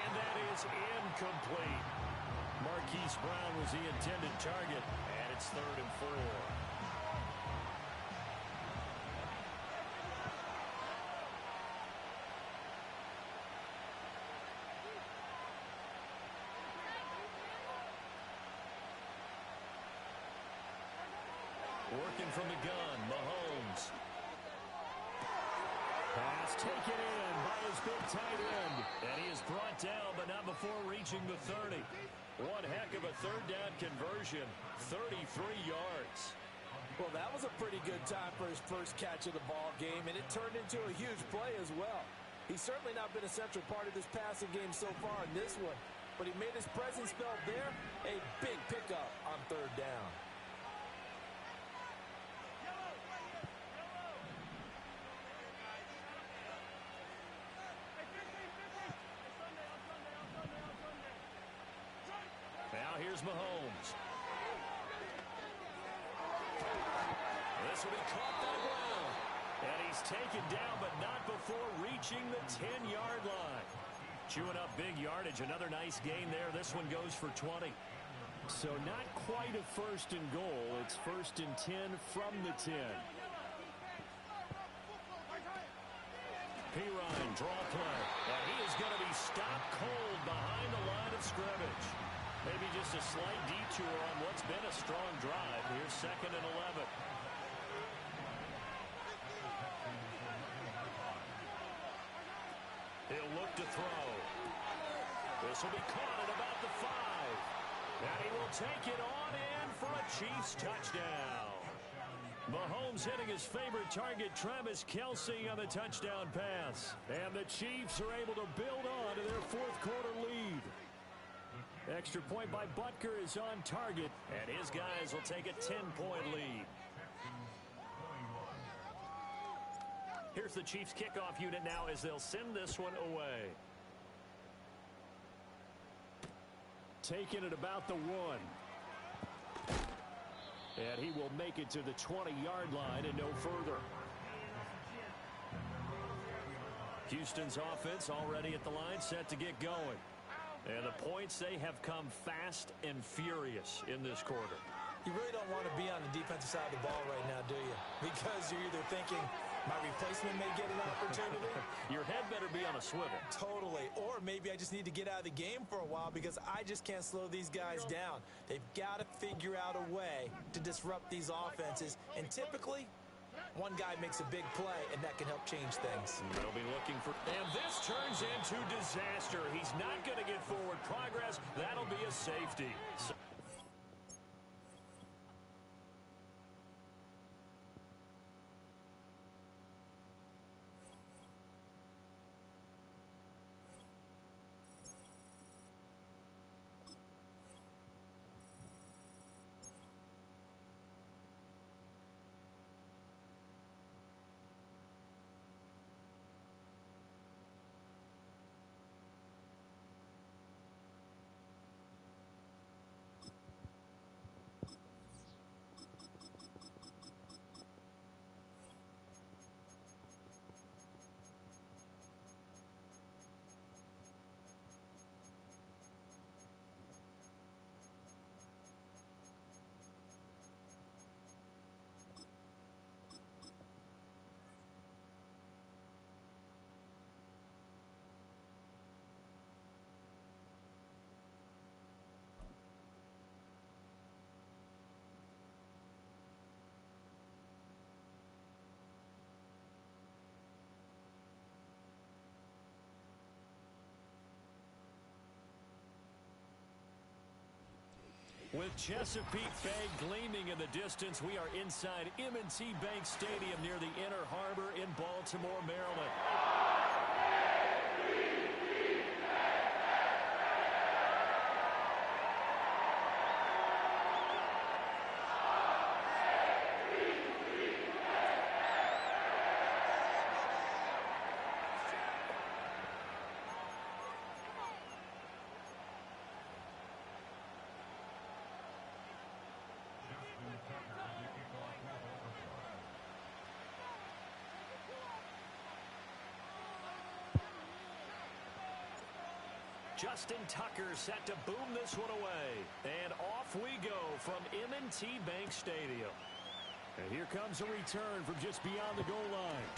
And that is incomplete. Marquise Brown was the intended target, and it's 3rd and 4. Working from the gun, Mahomes. Pass taken in by his big tight end. And he is brought down, but not before reaching the 30. One heck of a third down conversion, 33 yards. Well, that was a pretty good time for his first catch of the ball game, and it turned into a huge play as well. He's certainly not been a central part of this passing game so far in this one, but he made his presence felt there. A big pickup on third down. Now here's Mahomes. This will be caught by Brown. And he's taken down, but not before reaching the 10-yard line. Chewing up big yardage. Another nice gain there. This one goes for 20. So not quite a 1st and goal. It's 1st and 10 from the 10. Pirine, draw play. And he is going to be stopped cold behind the line of scrimmage. Maybe just a slight detour on what's been a strong drive. Here's 2nd and 11. He'll look to throw. This will be caught at about the 5. And he will take it on in for a Chiefs touchdown. Mahomes hitting his favorite target, Travis Kelce, on the touchdown pass. And the Chiefs are able to build on to their 4th quarter lead. Extra point by Butker is on target, and his guys will take a 10-point lead. Here's the Chiefs kickoff unit now as they'll send this one away. Taken at about the 1. And he will make it to the 20-yard line and no further. Houston's offense already at the line, set to get going. And the points, they have come fast and furious in this quarter. You really don't want to be on the defensive side of the ball right now, do you? Because you're either thinking, my replacement may get an opportunity. Your head better be on a swivel. Totally. Or maybe I just need to get out of the game for a while because I just can't slow these guys down. They've got to figure out a way to disrupt these offenses. And typically, one guy makes a big play, and that can help change things. They'll be looking for... And this turns into disaster. He's not going to get forward progress. That'll be a safety. With Chesapeake Bay gleaming in the distance, we are inside M&T Bank Stadium near the Inner Harbor in Baltimore, Maryland. Justin Tucker set to boom this one away. And off we go from M&T Bank Stadium. And here comes a return from just beyond the goal line.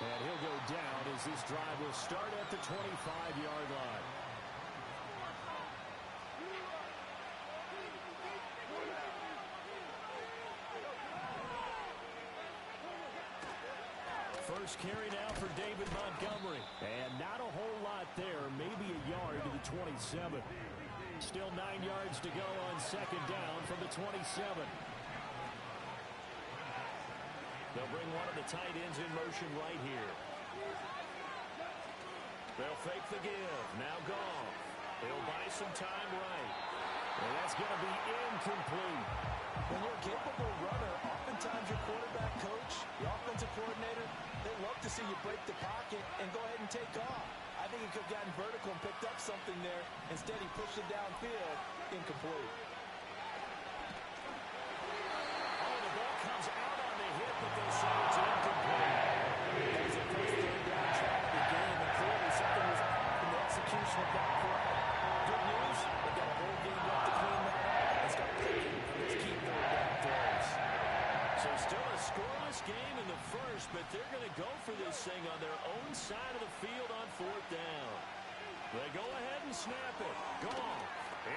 And he'll go down as this drive will start at the 25-yard line. First carry now for David Montgomery. And not a whole lot there. Maybe a yard to the 27. Still 9 yards to go on second down from the 27. They'll bring one of the tight ends in motion right here. They'll fake the give. Now Goff. He'll buy some time right. And that's going to be incomplete. When you're a capable runner, oftentimes your quarterback coach, the offensive coordinator, they love to see you break the pocket and go ahead and take off. I think he could have gotten vertical and picked up something there. Instead, he pushed it downfield. Incomplete. Oh, the ball comes out on the hit, but they say it's incomplete. That was a first third down try of the game, and clearly something was off in the execution of that play. Good news, they got a whole game left to clean that up. Let's start picking on those key third down throws. So still a scoreless game in the first, but they're going to go for this thing on their own side of the field on fourth down. They go ahead and snap it. Goff.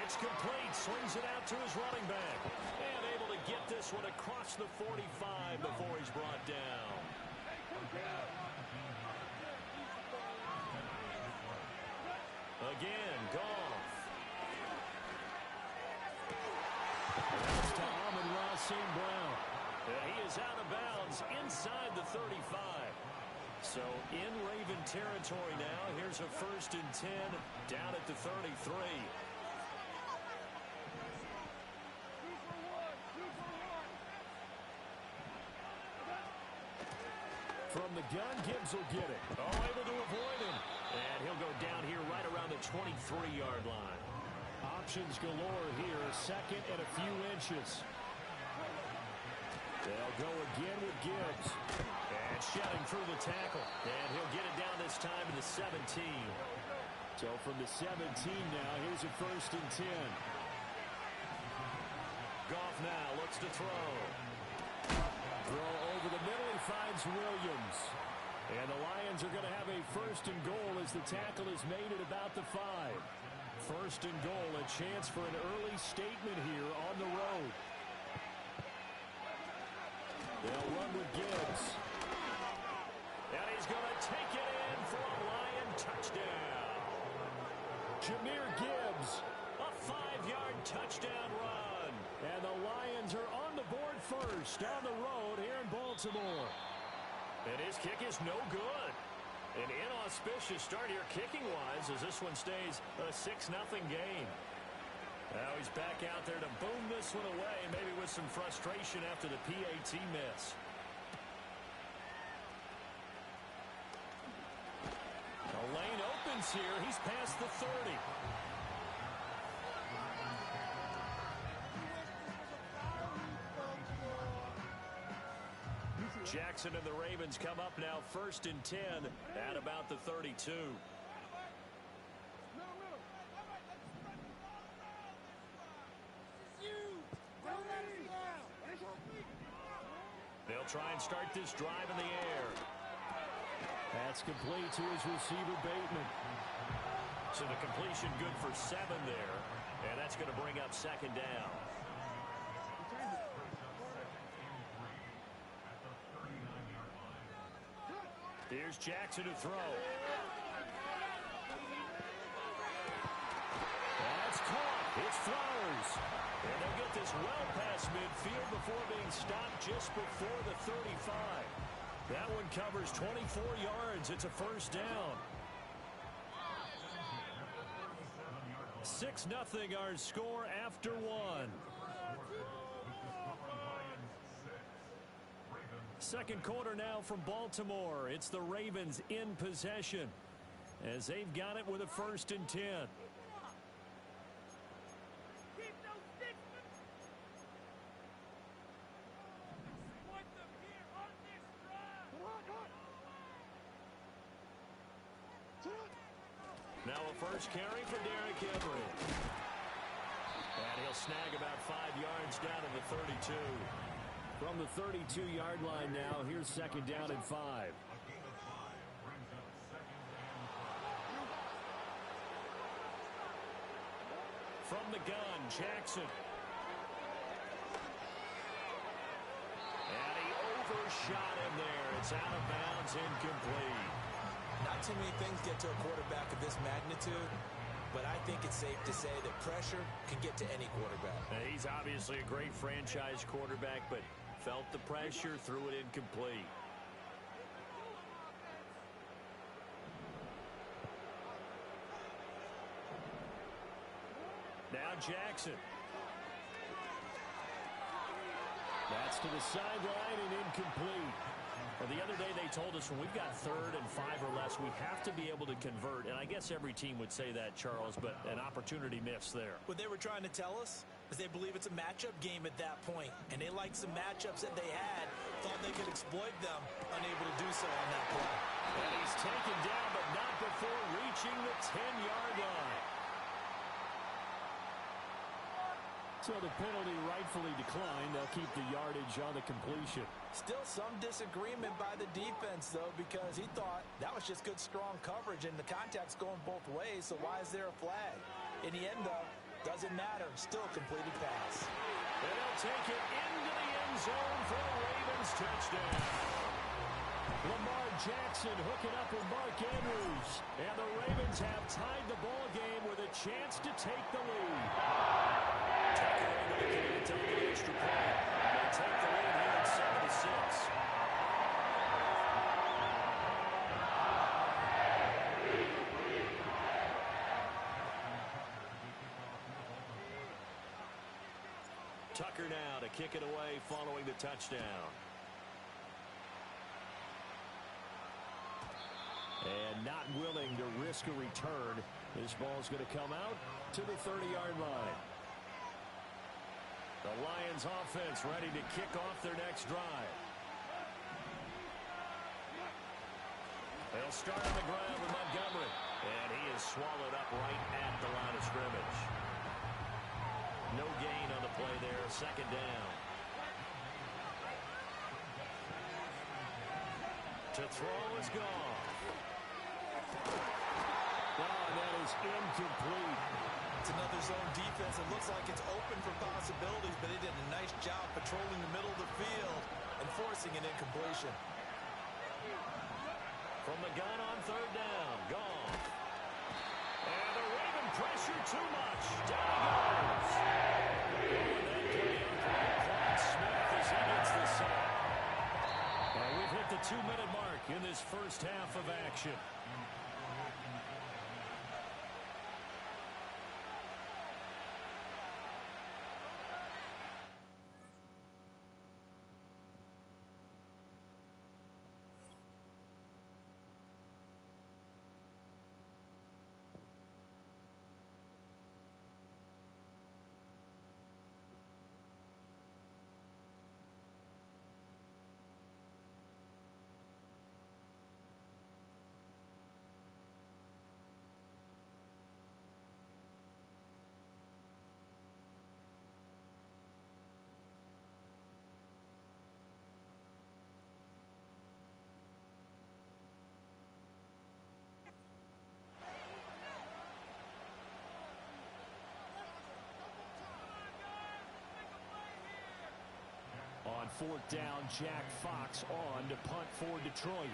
It's complete. Swings it out to his running back. And able to get this one across the 45 before he's brought down. Again, Goff. That's to Amon-Ra St. Brown. And he is out of bounds inside the 35. So in Raven territory now. Here's a 1st and 10 down at the 33. From the gun, Gibbs will get it. Oh, able to avoid him. And he'll go down here right around the 23-yard line. Options galore here. Second and a few inches. They'll go again with Gibbs. And shedding through the tackle. And he'll get it down this time to the 17. So from the 17 now, here's a 1st and 10. Goff now looks to throw. Throw over the middle. He finds Williams. And the Lions are going to have a 1st and goal as the tackle is made at about the 5. 1st and goal, a chance for an early statement here on the road. They'll run with Gibbs. And he's going to take it in for a Lion touchdown. Jahmyr Gibbs, a 5-yard touchdown run. And the Lions are on the board first on the road here in Baltimore. And his kick is no good. An inauspicious start here kicking-wise as this one stays a 6-0 game. Now he's back out there to boom this one away, maybe with some frustration after the PAT miss. The lane opens here. He's past the 30. Jackson and the Ravens come up now 1st and 10 at about the 32. They'll try and start this drive in the air. That's complete to his receiver, Bateman. So the completion good for 7 there. And that's going to bring up 2nd down. Here's Jackson to throw. That's caught. It's throws. And they get this well past midfield before being stopped just before the 35. That one covers 24 yards. It's a first down. 6-0 our score after one. Second quarter now from Baltimore. It's the Ravens in possession as they've got it with a 1st and 10. Now a first carry for Derrick Henry. And he'll snag about 5 yards down to the 32. From the 32-yard line now, here's 2nd down and 5. From the gun, Jackson. And he overshot him there. It's out of bounds, incomplete. Not too many things get to a quarterback of this magnitude, but I think it's safe to say that pressure can get to any quarterback. He's obviously a great franchise quarterback, but felt the pressure, threw it incomplete. Now Jackson. That's to the sideline and incomplete. Well, the other day they told us when we've got 3rd and 5 or less, we have to be able to convert. And I guess every team would say that, Charles, but an opportunity missed there. What they were trying to tell us is they believe it's a matchup game at that point. And they liked some matchups that they had, thought they could exploit them, unable to do so on that play. And he's taken down, but not before reaching the 10-yard line. So the penalty rightfully declined. They'll keep the yardage on the completion. Still some disagreement by the defense, though, because he thought that was just good, strong coverage, and the contact's going both ways, so why is there a flag? In the end, though, doesn't matter. Still a completed pass. And they'll take it into the end zone for a Ravens touchdown. Lamar Jackson hooking up with Mark Andrews. And the Ravens have tied the ball game with a chance to take the lead. Tucker able to connect on the extra point. They take the lead here at 7-6. Tucker now to kick it away following the touchdown. And not willing to risk a return. This ball's going to come out to the 30-yard line. The Lions offense ready to kick off their next drive. They'll start on the ground with Montgomery. And he is swallowed up right at the line of scrimmage. No gain on the play there. 2nd down. To throw is gone. And that is incomplete. It's another zone defense. It looks like it's open for possibilities, but they did a nice job patrolling the middle of the field and forcing an incompletion. From the gun on 3rd down. Gone. And the Raven pressure too much. Down he goes. And that play up right. Smith as he gets the sack. And we've hit the 2-minute mark in this first half of action. On 4th down, Jack Fox on to punt for Detroit.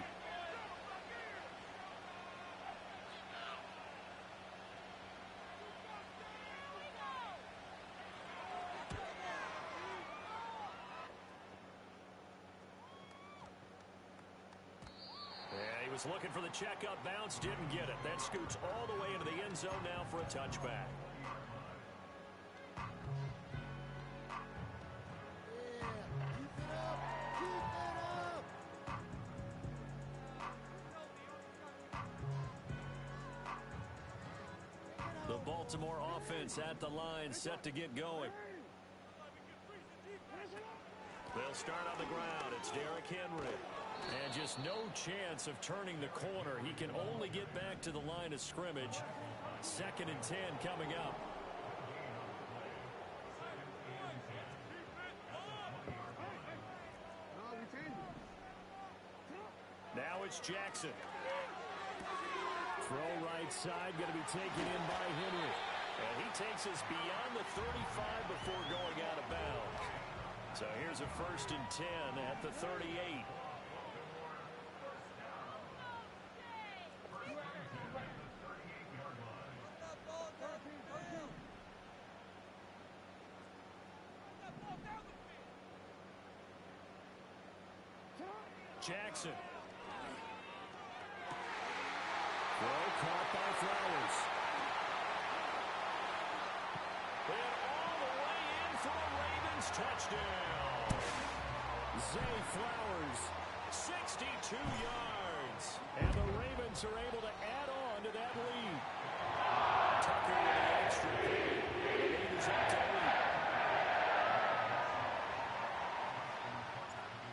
Was looking for the checkup bounce, didn't get it. That scoots all the way into the end zone now for a touchback. The Baltimore offense at the line, set to get going. They'll start on the ground. It's Derrick Henry. And just no chance of turning the corner. He can only get back to the line of scrimmage. 2nd and 10 coming up. Now it's Jackson. Throw right side, going to be taken in by Henry. And he takes us beyond the 35 before going out of bounds. So here's a 1st and 10 at the 38. Jackson. Throw caught by Flowers. And all the way in for a Ravens touchdown. Zay Flowers, 62 yards. And the Ravens are able to add on to that lead. Tucker with the extra point. The Ravens up to 8.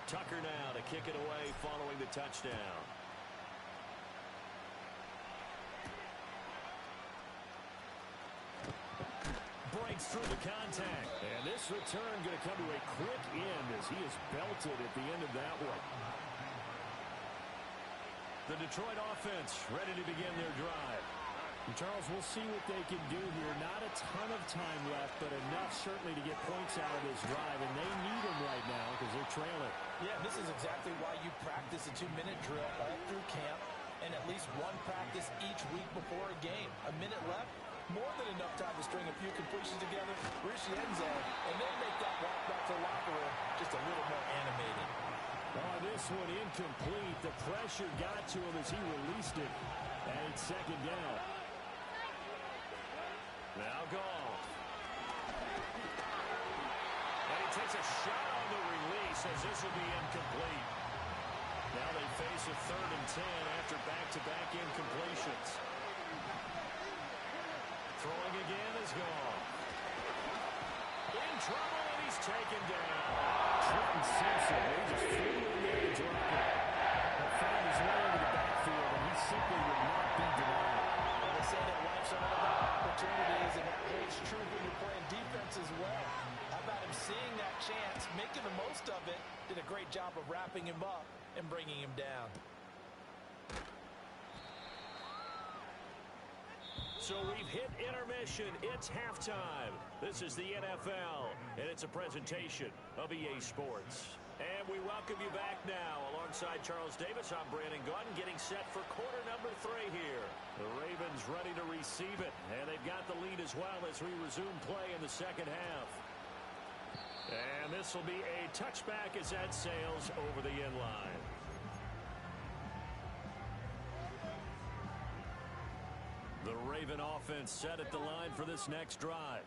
Tucker now to kick it away following the touchdown. Breaks through the contact. And this return going to come to a quick end as he is belted at the end of that one. The Detroit offense ready to begin their drive. And Charles, we'll see what they can do here. Not a ton of time left, but enough certainly to get points out of this drive. And they need them right now because they're trailing. Yeah, this is exactly why you practice a 2-minute drill all through camp and at least one practice each week before a game. A minute left, more than enough time to string a few completions together, reach the end zone, and then make that walk back to the locker room just a little more animated. Oh, this one incomplete. The pressure got to him as he released it. And it's 2nd down. Now Goff. And he takes a shot on the release as this will be incomplete. Now they face a 3rd and 10 after back-to-back incompletions. Throwing again is Goff. In trouble, and he's taken down. Trenton Simpson, they just flew in there to drop it. But found his way into the backfield, and he simply would not be denied. Well, they say that life's all about opportunities, and that holds true when you're playing defense as well. How about him seeing that chance, making the most of it, did a great job of wrapping him up and bringing him down. So we've hit intermission. It's halftime. This is the NFL, and it's a presentation of EA Sports. And we welcome you back now. Alongside Charles Davis, I'm Brandon Gordon, getting set for quarter number 3 here. The Ravens ready to receive it, and they've got the lead as well as we resume play in the 2nd half. And this will be a touchback as that sails over the end line. The Raven offense set at the line for this next drive.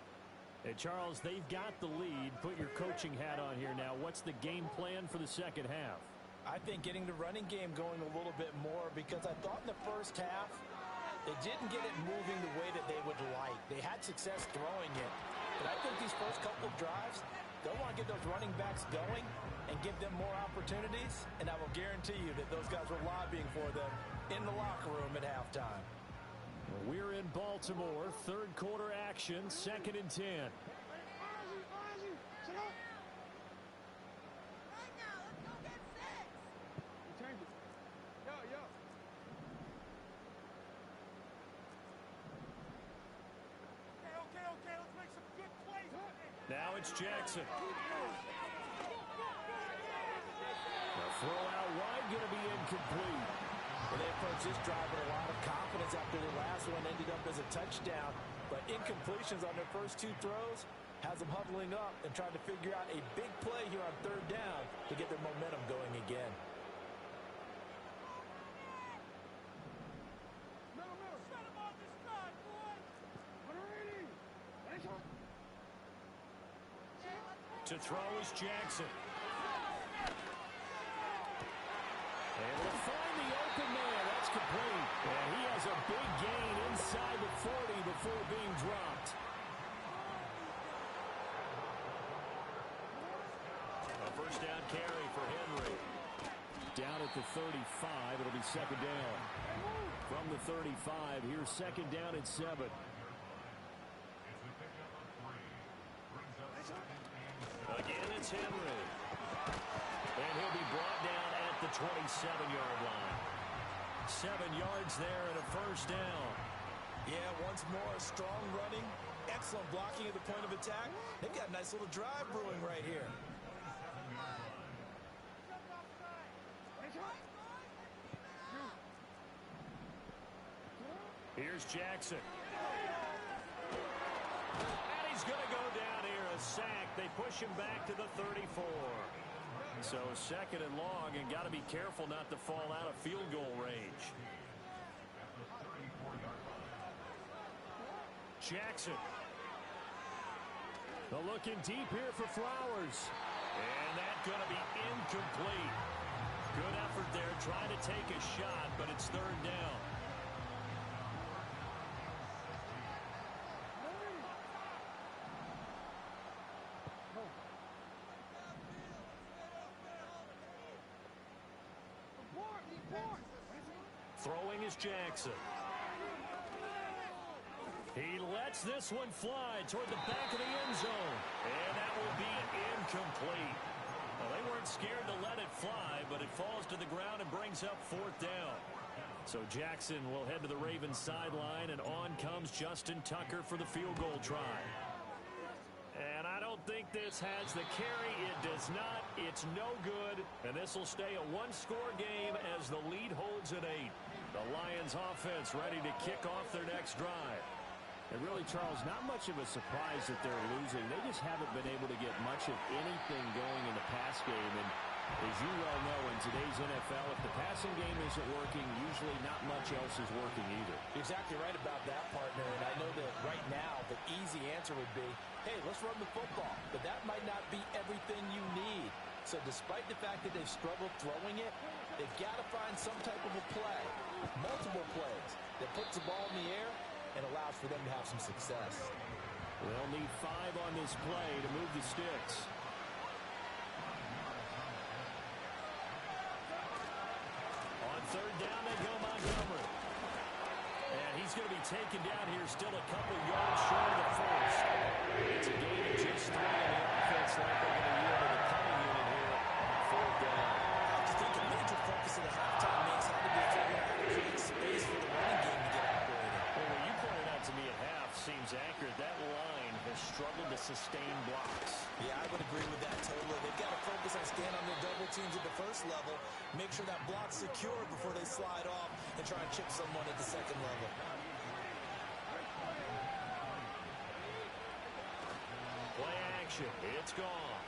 Hey, Charles, they've got the lead. Put your coaching hat on here now. What's the game plan for the 2nd half? I think getting the running game going a little bit more, because I thought in the first half they didn't get it moving the way that they would like. They had success throwing it. But I think these first couple of drives, they'll want to get those running backs going and give them more opportunities. And I will guarantee you that those guys were lobbying for them in the locker room at halftime. We're in Baltimore, 3rd quarter action, 2nd and 10. Now it's Jackson. The throw out wide going to be incomplete. Well, they approached this drive with a lot of confidence after the last one ended up as a touchdown. But incompletions on their first 2 throws has them huddling up and trying to figure out a big play here on 3rd down to get their momentum going again. To throw is Jackson. Able to find the open man. That's complete. And he has a big gain inside the 40 before being dropped. A first down carry for Henry. Down at the 35. It'll be second down. From the 35, here's second down at 7. Again, it's Henry. And he'll be brought down at the 27-yard line. 7 yards there and a first down. Yeah, once more, strong running, excellent blocking at the point of attack. They've got a nice little drive brewing right here. Here's Jackson. And he's going to go down here, a sack. They push him back to the 34. So second and long, and got to be careful not to fall out of field goal range. Jackson. The looking deep here for Flowers. And that's going to be incomplete. Good effort there, trying to take a shot, but it's third down. Throwing is Jackson. He lets this one fly toward the back of the end zone. And that will be incomplete. Well, they weren't scared to let it fly, but it falls to the ground and brings up fourth down. So Jackson will head to the Ravens sideline, and on comes Justin Tucker for the field goal try. And I don't think this has the carry. It does not. It's no good. And this will stay a one-score game as the lead holds at 8. The Lions offense ready to kick off their next drive. And really, Charles, not much of a surprise that they're losing. They just haven't been able to get much of anything going in the pass game. And as you well know, in today's NFL, if the passing game isn't working, usually not much else is working either. You're exactly right about that, partner. And I know that right now the easy answer would be, hey, let's run the football. But that might not be everything you need. So despite the fact that they've struggled throwing it, they've got to find some type of a play, multiple plays, that puts the ball in the air and allows for them to have some success. They'll need 5 on this play to move the sticks. On third down, they go Montgomery. And he's going to be taken down here, still a couple yards short of the first. It's a gain of just 3 on the offense, like they're going to yield to the punting unit here on fourth down. I think a major focus of the halftime makes how to be figuring out how to create space for the running game to get operating. Well, what you pointed out to me at half seems accurate. That line has struggled to sustain blocks. Yeah, I would agree with that totally. They've got to focus on staying on their double teams at the first level, make sure that block's secure before they slide off and try and chip someone at the second level. Play action. It's gone.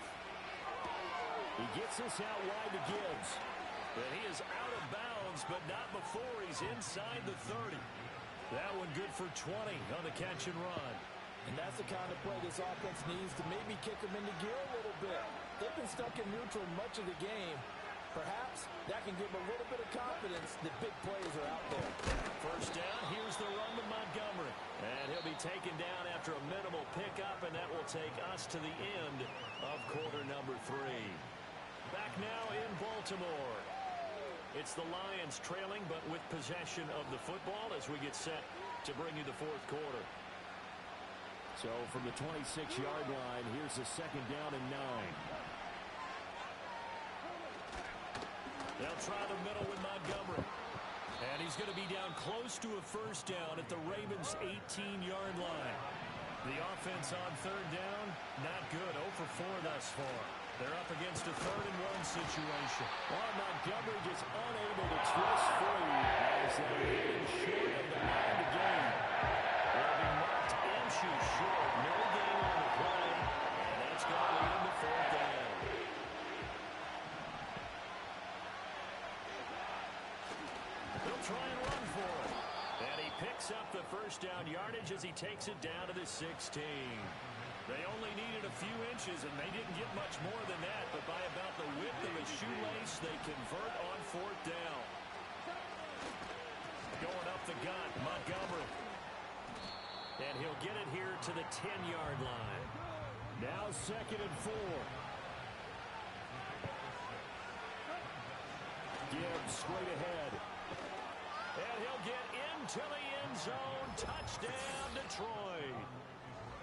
He gets this out wide to Gibbs. And he is out of bounds, but not before he's inside the 30. That one good for 20 on the catch and run. And that's the kind of play this offense needs to maybe kick them into gear a little bit. They've been stuck in neutral much of the game. Perhaps that can give them a little bit of confidence that big plays are out there. First down, here's the run to Montgomery. And he'll be taken down after a minimal pickup, and that will take us to the end of quarter number 3. Back now in Baltimore. It's the Lions trailing, but with possession of the football as we get set to bring you the fourth quarter. So from the 26-yard line, here's the second down and 9. They'll try the middle with Montgomery. And he's going to be down close to a first down at the Ravens' 18-yard line. The offense on third down, not good. 0 for 4 thus far. They're up against a 3rd-and-1 situation. Well, Montgomery just unable to twist free as they're hitting short of the line to gain. They'll be marked inches short. No gain on the play. And that's going to lead to fourth down. They'll try and run for it. And he picks up the first down yardage as he takes it down to the 16. They only needed a few inches, and they didn't get much more than that, but by about the width of a shoelace, they convert on 4th down. Going up the gut, Montgomery. And he'll get it here to the 10-yard line. Now 2nd and 4. Gibbs straight ahead. And he'll get into the end zone. Touchdown, Detroit.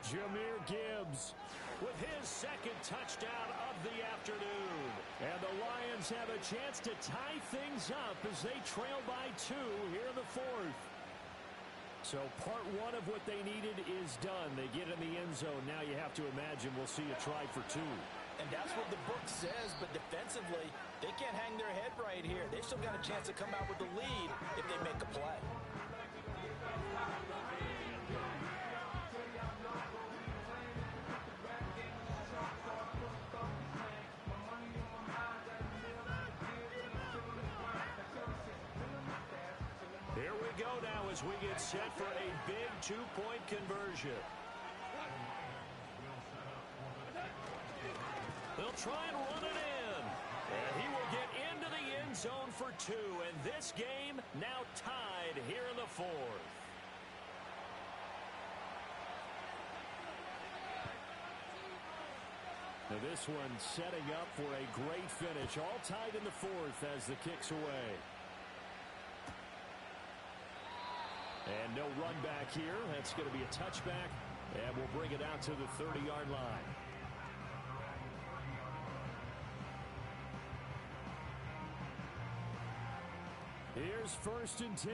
Jahmyr Gibbs with his 2nd touchdown of the afternoon. And the Lions have a chance to tie things up as they trail by 2 here in the 4th. So part 1 of what they needed is done. They get in the end zone. Now you have to imagine we'll see a try for 2. And that's what the book says, but defensively, they can't hang their head right here. They've still got a chance to come out with the lead if they make a play. Here we go now as we get set for a big 2-point conversion. They'll try and run it in. And he will get into the end zone for 2. And this game now tied here in the 4th. Now this one setting up for a great finish. All tied in the 4th as the kick's away. And no run back here. That's going to be a touchback. And we'll bring it out to the 30-yard line. Here's 1st and 10.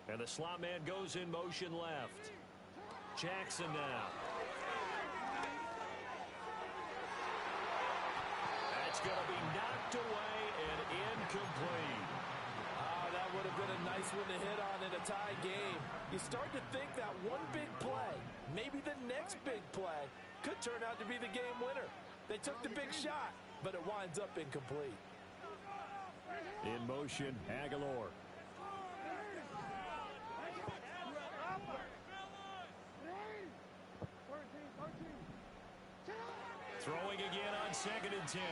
And the slot man goes in motion left. Jackson now. That's going to be knocked away and incomplete. That would have been a nice one to hit on in a tie game. You start to think that one big play, maybe the next big play, could turn out to be the game winner. They took the big shot, but it winds up incomplete. In motion, Aguilar. Throwing again on 2nd and 10.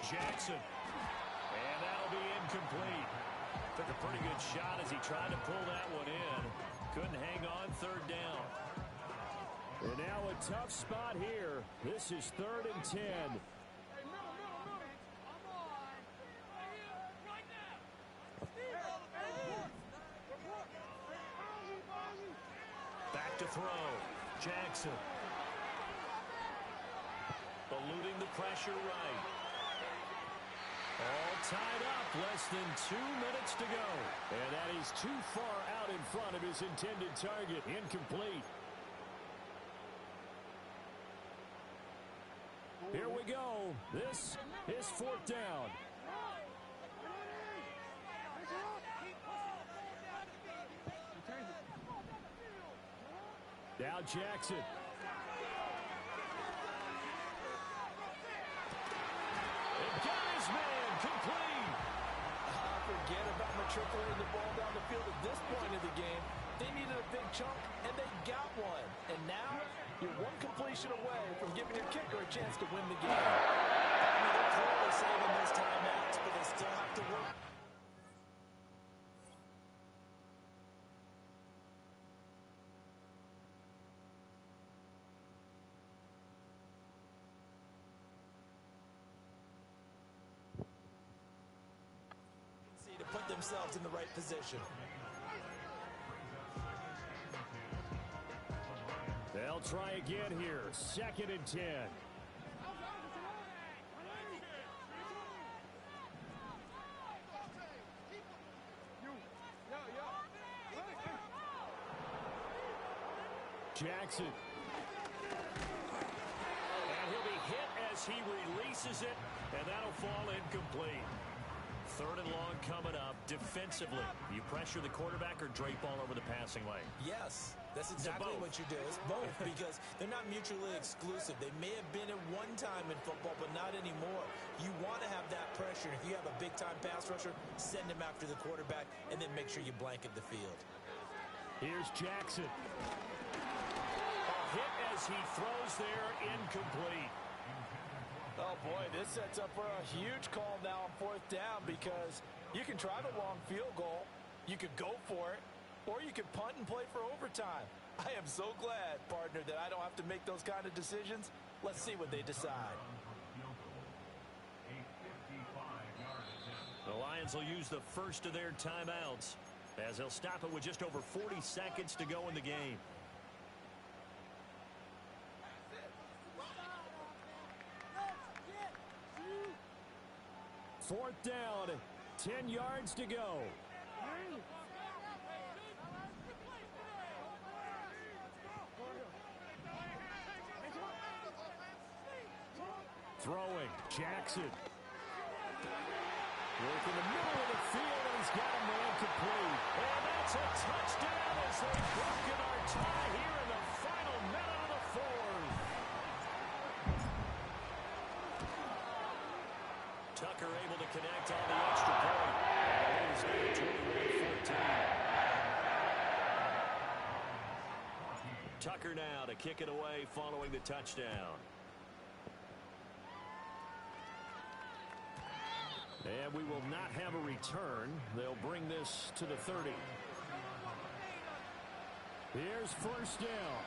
Jackson. And that'll be incomplete. Took a pretty good shot as he tried to pull that one in. Couldn't hang on 3rd down. And now a tough spot here. This is 3rd and 10. Back to throw. Jackson. Eluding the pressure right. All tied up, less than 2 minutes to go. And that is too far out in front of his intended target. Incomplete. Here we go. This is 4th down. Now Jackson. Forget about matriculating the ball down the field at this point of the game. They needed a big chunk, and they got one. And now, you're one completion away from giving your kicker a chance to win the game. I mean, they're clearly saving those timeouts, but they still have to work. Put themselves in the right position. They'll try again here. 2nd and 10. Jackson. And he'll be hit as he releases it, and that'll fall incomplete. Third and long coming up. Defensively, you pressure the quarterback or drape all over the passing lane? Yes, that's exactly what you do. It's both because they're not mutually exclusive. They may have been at one time in football, but not anymore. You want to have that pressure. If you have a big-time pass rusher, send him after the quarterback, and then make sure you blanket the field. Here's Jackson. A hit as he throws there, incomplete. Oh, boy, this sets up for a huge call now on fourth down because you can try the long field goal, you could go for it, or you could punt and play for overtime. I am so glad, partner, that I don't have to make those kind of decisions. Let's see what they decide. The Lions will use the first of their timeouts as they'll stop it with just over 40 seconds to go in the game. Fourth down, 10 yards to go. Throwing, Jackson. Work in the middle of the field, and he's got a man complete. And that's a touchdown as they've broken our tie here in the final minute of the fourth. Tucker able to connect on the extra point. It is now 21-14. Tucker now to kick it away following the touchdown. And we will not have a return. They'll bring this to the 30. Here's first down.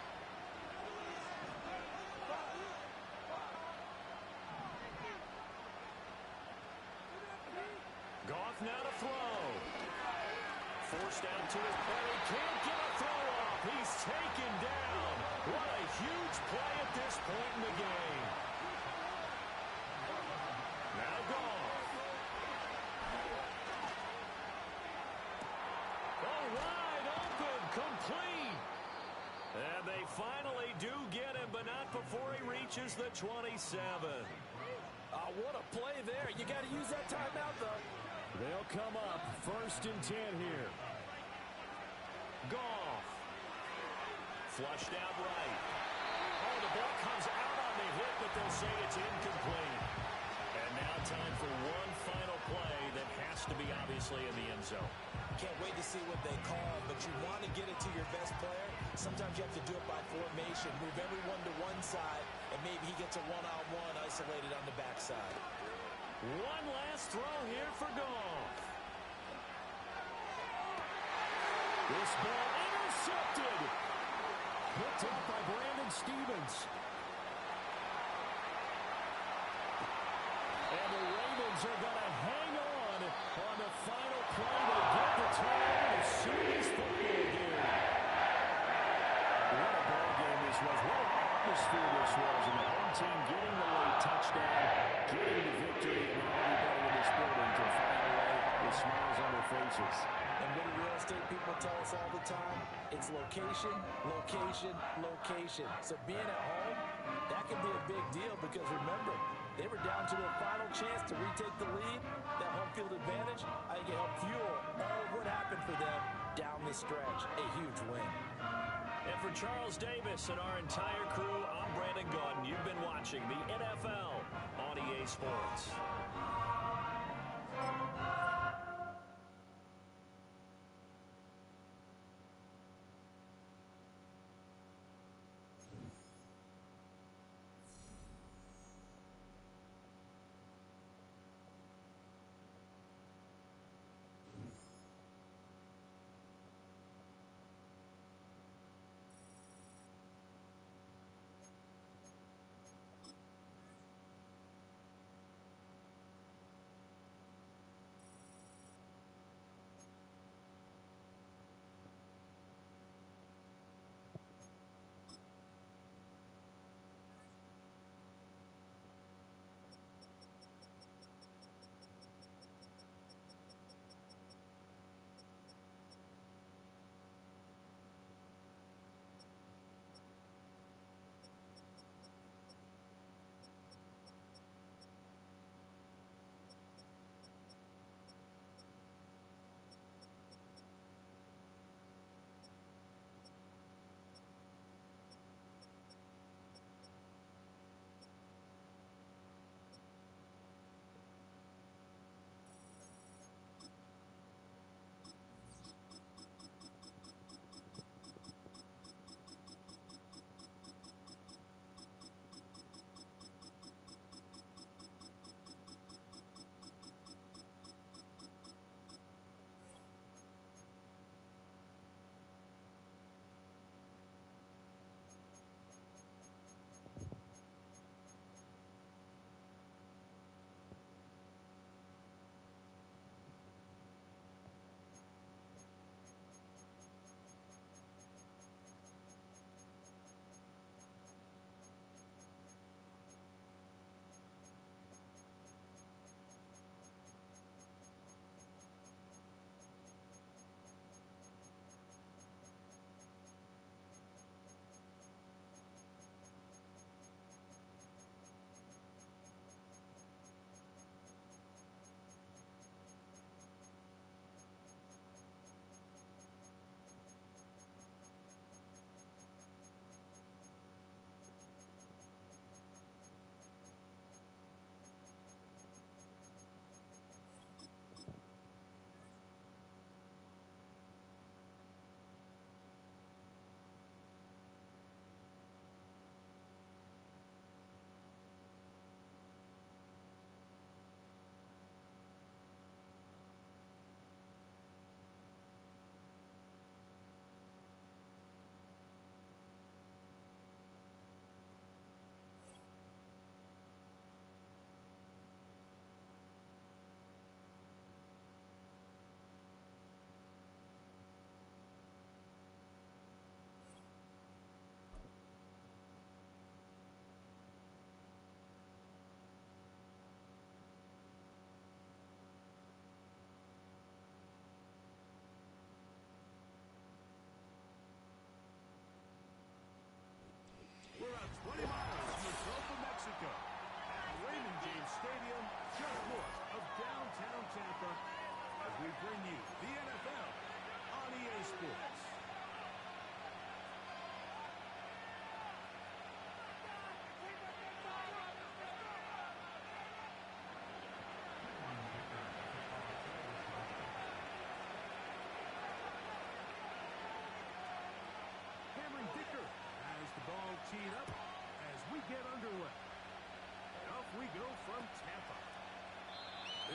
Goff now to throw. Forced out to his play. Can't get a throw off. He's taken down. What a huge play at this point in the game. Now Goff. Wide open, complete. And they finally do get him, but not before he reaches the 27. What a play there. You got to use that timeout, though. They'll come up first and 10 here. Goff. Flushed out right. Oh, the ball comes out on the hit, but they'll say it's incomplete. And now time for one final play that has to be obviously in the end zone. Can't wait to see what they call, but you want to get it to your best player. Sometimes you have to do it by formation. Move everyone to one side, and maybe he gets a one-on-one isolated on the backside. One last throw here for Goff. This ball intercepted. Picked up by Brandon Stevens. And the Ravens are going to hang on the final play to get the turnover to serious football game. What a ball game this was. What an atmosphere this was. And the home team getting the late touchdown, getting the victory, and now everybody in this building can find a way with smiles on their faces. And what do real estate people tell us all the time? It's location, location, location. So being at home, that can be a big deal because remember, they were down to their final chance to retake the lead. That home field advantage, I think it helped fuel all of what happened for them down the stretch. A huge win. And for Charles Davis and our entire crew, I'm Brandon Gaudin. You've been watching the NFL on EA Sports.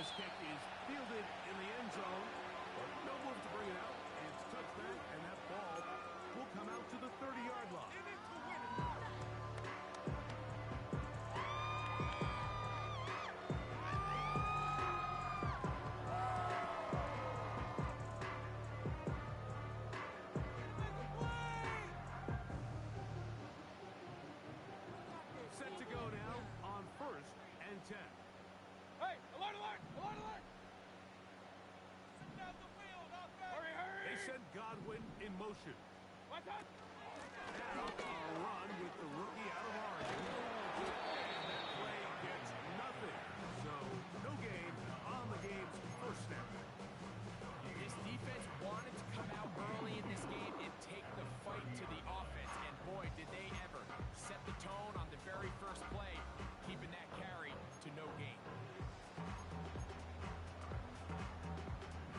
This kick is fielded in the end zone, but no move to bring it out. It's touchback, and that ball will come out to the 30-yard line. Set to go now on 1st and 10. Hey, alert, alert, alert, alert! Down the field, out there! Hurry, hurry! They send Godwin in motion. What's up? Now a run with the rookie out of Oregon. And that play gets nothing. So no gain on the game's first snap. This defense wanted to come out early in this game and take the fight to the offense. And boy, did they ever set the tone on the very first play, keeping that carry to no gain.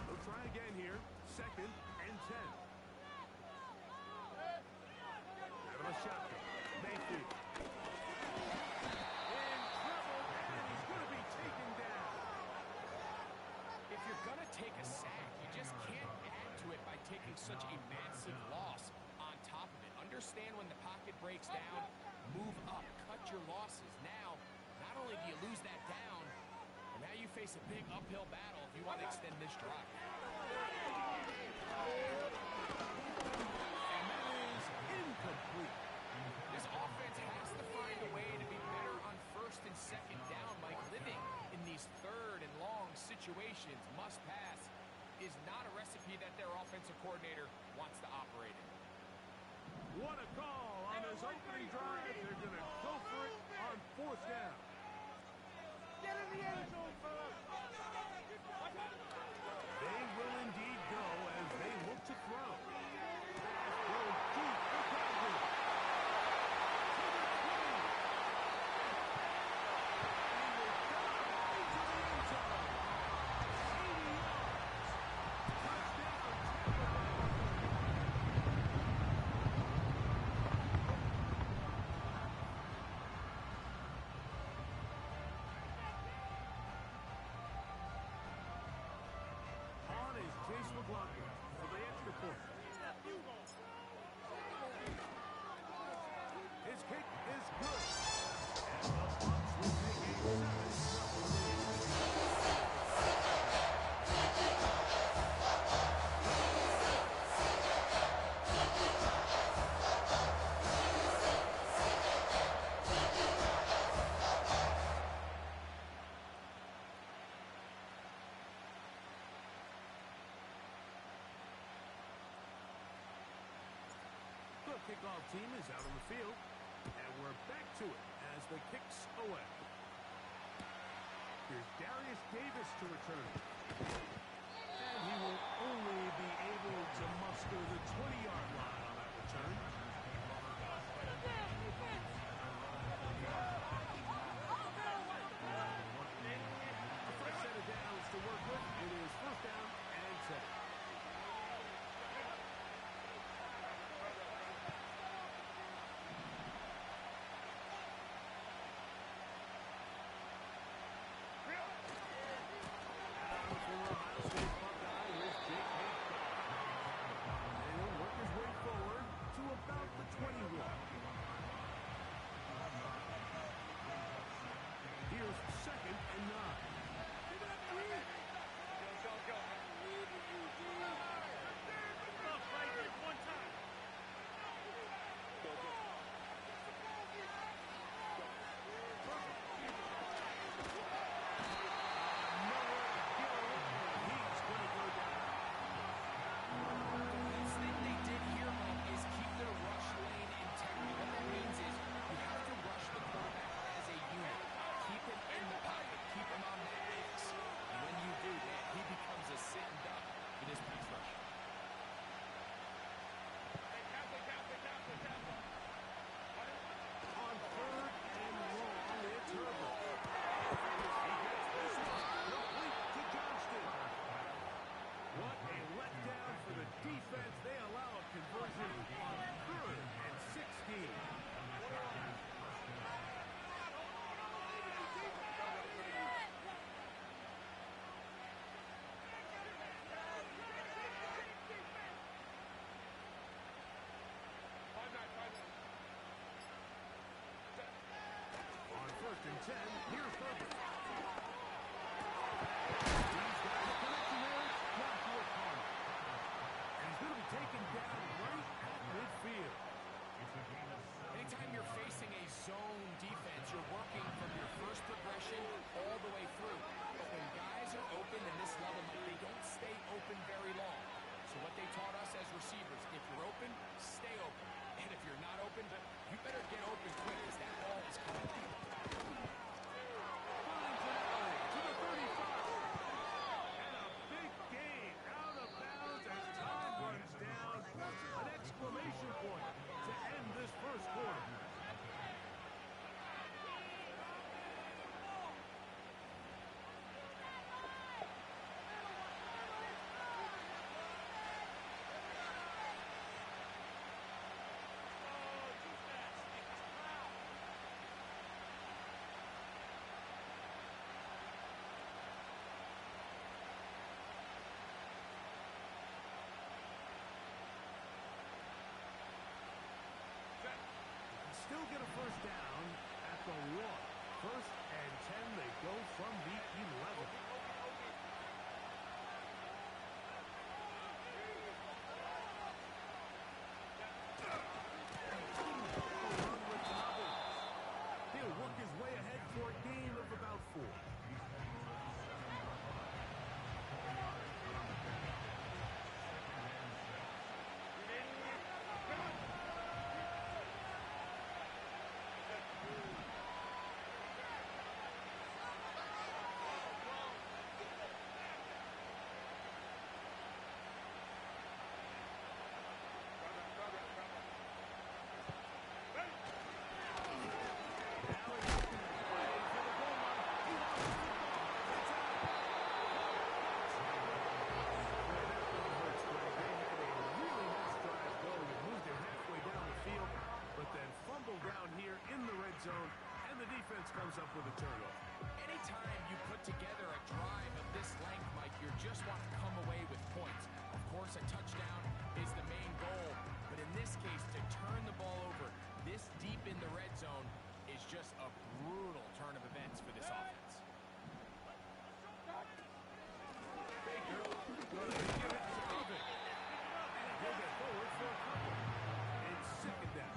They'll try again here. 2nd and 10. Out of a shotgun. Mayfield. In trouble, and he's going to be taken down. If you're going to take a sack, you just can't add to it by taking such a massive loss on top of it. Understand when the pocket breaks down, move up, cut your losses. Now, not only do you lose that down, but now you face a big uphill battle if you want to extend this drive. And that is incomplete. This offense has to find a way to be better on 1st and 2nd down, Mike. Living in these 3rd and long situations, must pass, is not a recipe that their offensive coordinator wants to operate in. What a call on this opening drive. They're going to go for it on 4th down. Get in the end zone, fellas! They will indeed go as they look to throw. Throw deep for Godwin. To the 20. He will dive into the end zone. 80 yards. Touchdown, Tampa Bay. On is Chase McLaughlin for the extra point. His kick is good. And the Bucs will take a 7-0 lead. The kickoff team is out on the field, and we're back to it as the kick's away. Here's Darius Davis to return. And he will only be able to muster the 20-yard line on that return. A fresh set of downs to work with. It is 1st down and 10. Out for Ohio a first down at the 1. First and 10, they go from the 11. He'll work his way ahead for a gain of about 4. Zone, and the defense comes up with a turnover. Anytime you put together a drive of this length, Mike, you just want to come away with points. Of course, a touchdown is the main goal, but in this case, to turn the ball over this deep in the red zone is just a brutal turn of events for this offense. Baker going to give it to Irving. And he'll get forward for a couple. It's second down.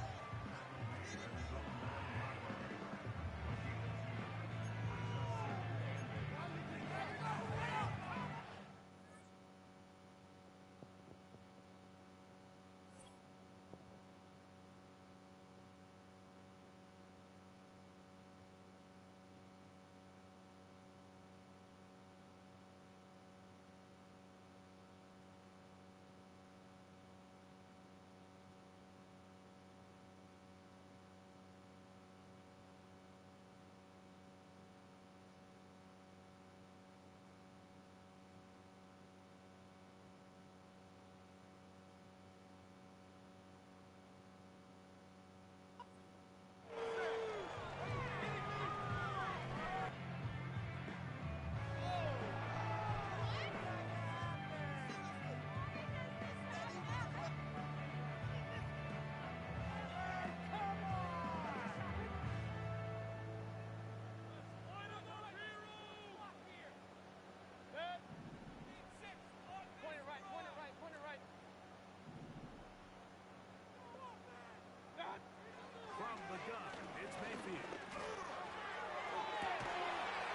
From the gun, it's Mayfield.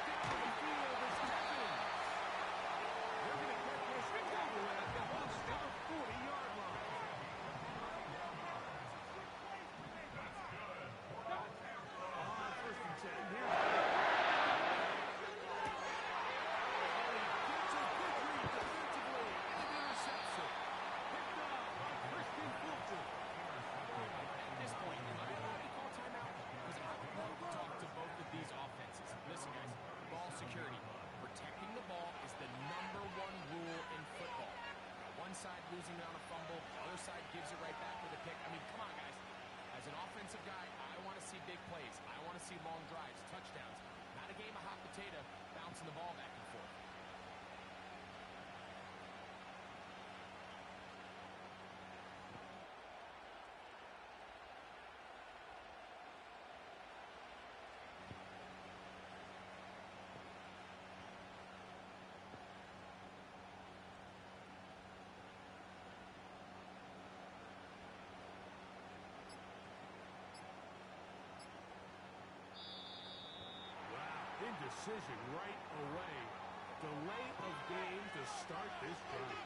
Down the field is Kevin. They're going to get this everywhere at the 40-yard line. On first and 10, here's gets a good read defensively and an interception. Picked up by Christian Fulton. At this point, am I allowed to call timeout? Because I would love to talk to both of these offenses. Listen, guys, ball security. Protecting the ball is the #1 rule in football. One side losing on a fumble, the other side gives it right back with a pick. I mean, come on, guys. As an offensive guy, I want to see big plays. I want to see long drives, touchdowns. Not a game of hot potato bouncing the ball back and forth. Indecision right away. Delay of game to start this drive.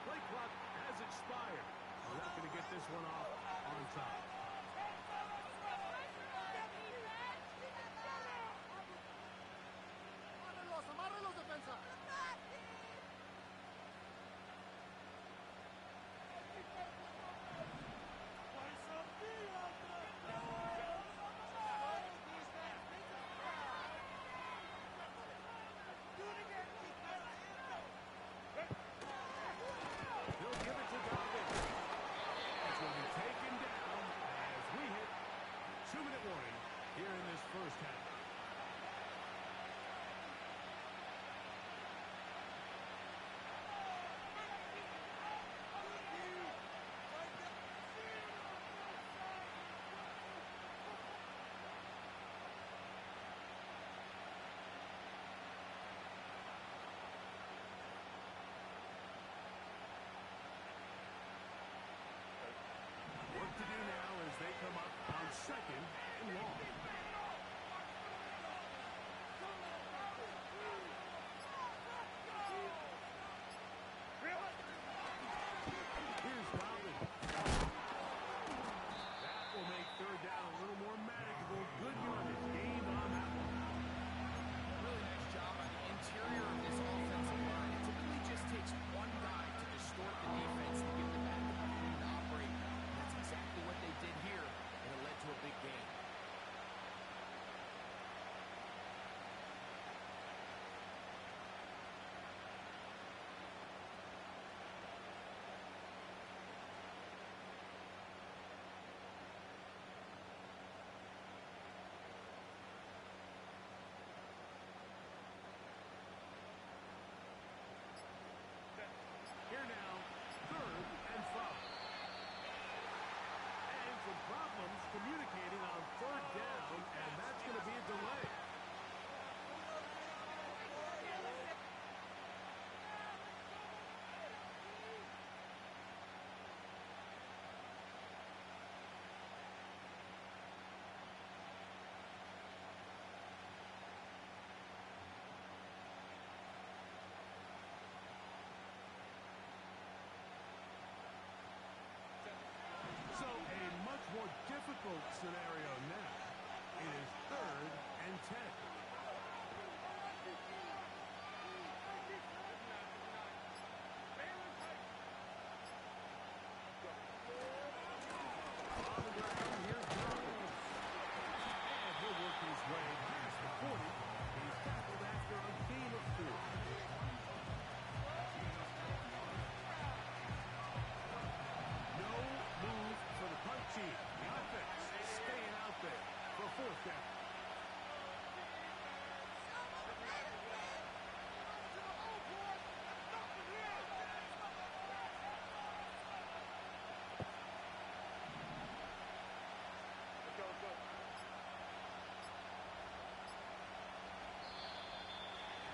Play clock has expired. We're not going to get this one off on time. ¡Amárrenlos, defensa! 2-minute warning here in this first half. Work to do now as they come up on 2nd and long. Here's Dobbin. That will make 3rd down a little more manageable. Good yardage gained on that one. Really nice job on the interior of this offensive line. It typically just takes one guy to distort the defense and give the back the opportunity to operate. That's exactly what they did here, and it led to a big gain. Here now, 3rd and 5. And some problems communicating on 3rd down, and that's going to be a delay. So a much more difficult scenario now. It is 3rd and 10. On the ground, here's Jones. And he'll work his way past the 40. He's tackled after a gain of 4. No move for the punt team. The offense staying out there for 4th down.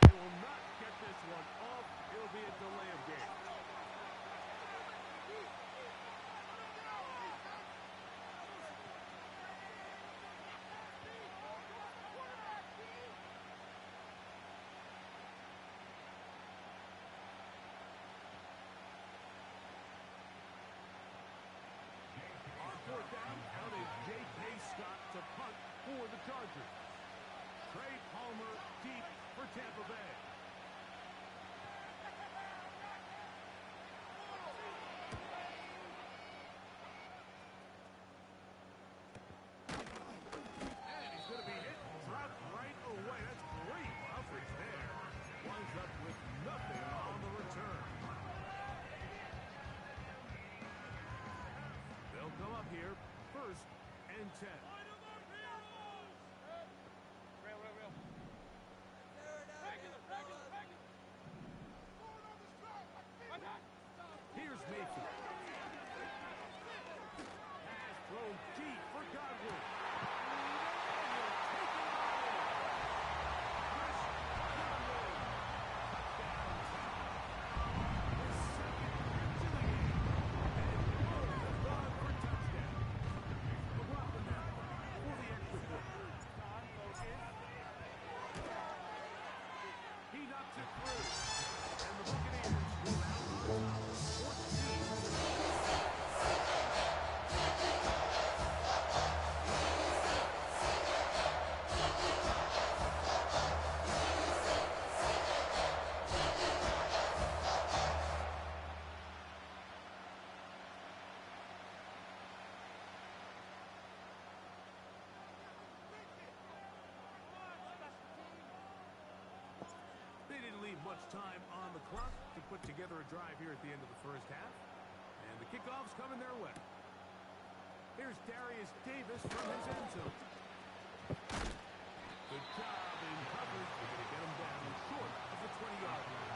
They will not get this one off. It'll be a delay of game. On 4th down, out is J.K. Scott to punt for the Chargers. Trey Palmer deep for Tampa Bay. And he's going to be hit, dropped right away. That's great coverage there. Winds up with nothing on the return. They'll come up here, 1st and 10. Here's Mayfield. Pass thrown deep for Godwin. He knocks it through. And the Buccaneers go out on top, 14. They didn't leave much time on the clock to put together a drive here at the end of the first half. And the kickoff's coming their way. Here's Darius Davis this from his end zone. Good job in coverage. They're going to get him down short of the 20-yard line.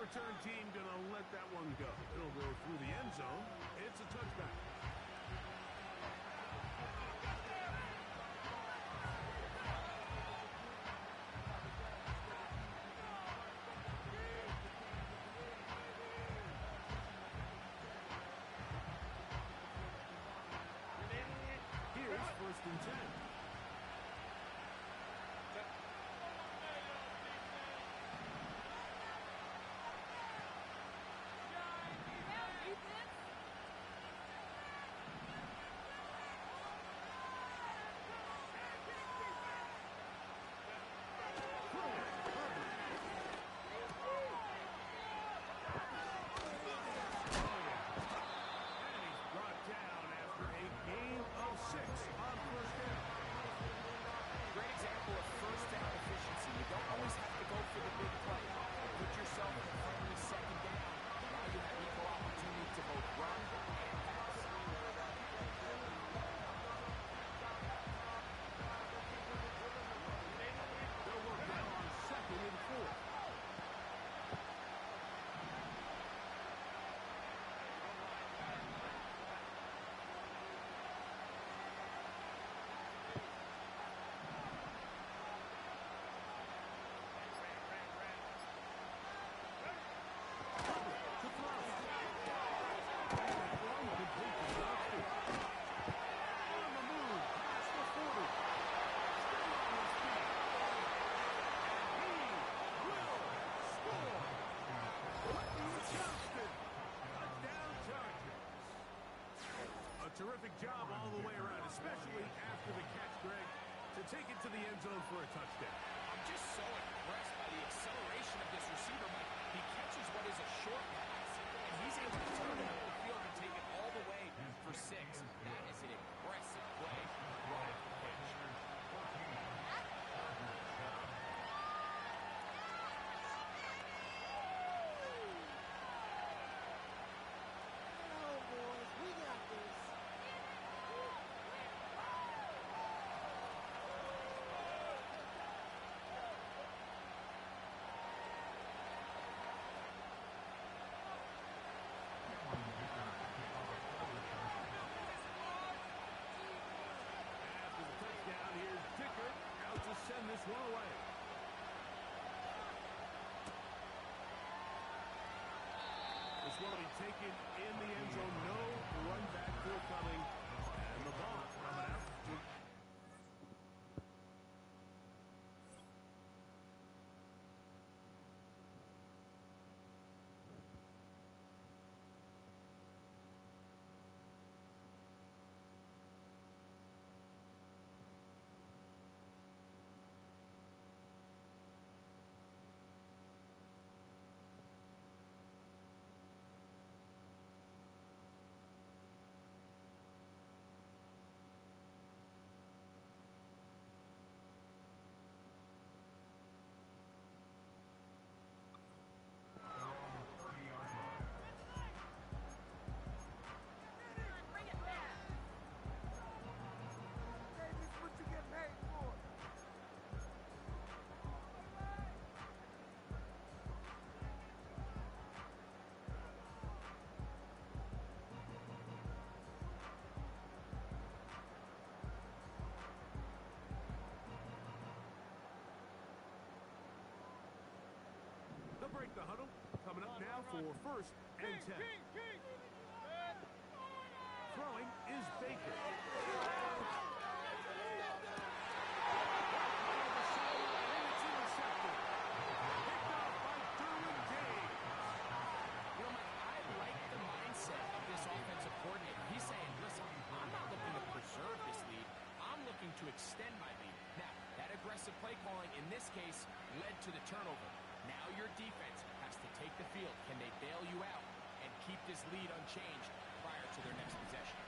Return team gonna let that one go. It'll go through the end zone. It's a touchback. Here's 1st and 10. Terrific job all the way around, especially after the catch, Greg, to take it to the end zone for a touchdown. I'm just so impressed by the acceleration of this receiver, Mike. He catches what is a short pass, and he's able to turn it up the field and take it all the way for 6. That is an impressive play right off the pitch. Send this one away. This one will be taken in the end zone. No run back for for first and 10. Throwing is Baker. He's saying, listen, I'm not looking to preserve this lead. I'm looking to extend my lead. Now, that aggressive play calling in this case led to the turnover. Now your defense has to take the field. Can they bail you out and keep this lead unchanged prior to their next possession?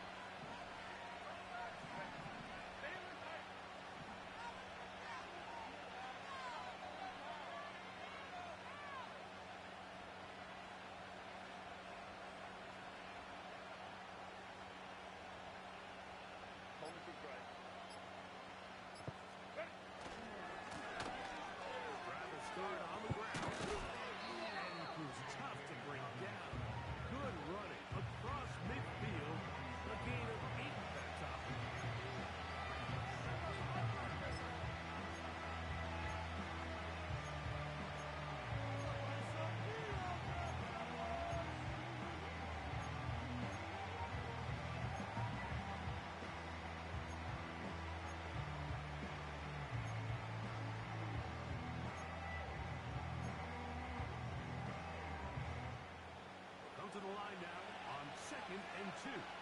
Started on the ground, and who's tough to bring down. Good running across midfield, a gain of 8 at that time. To the line now on 2nd and 2.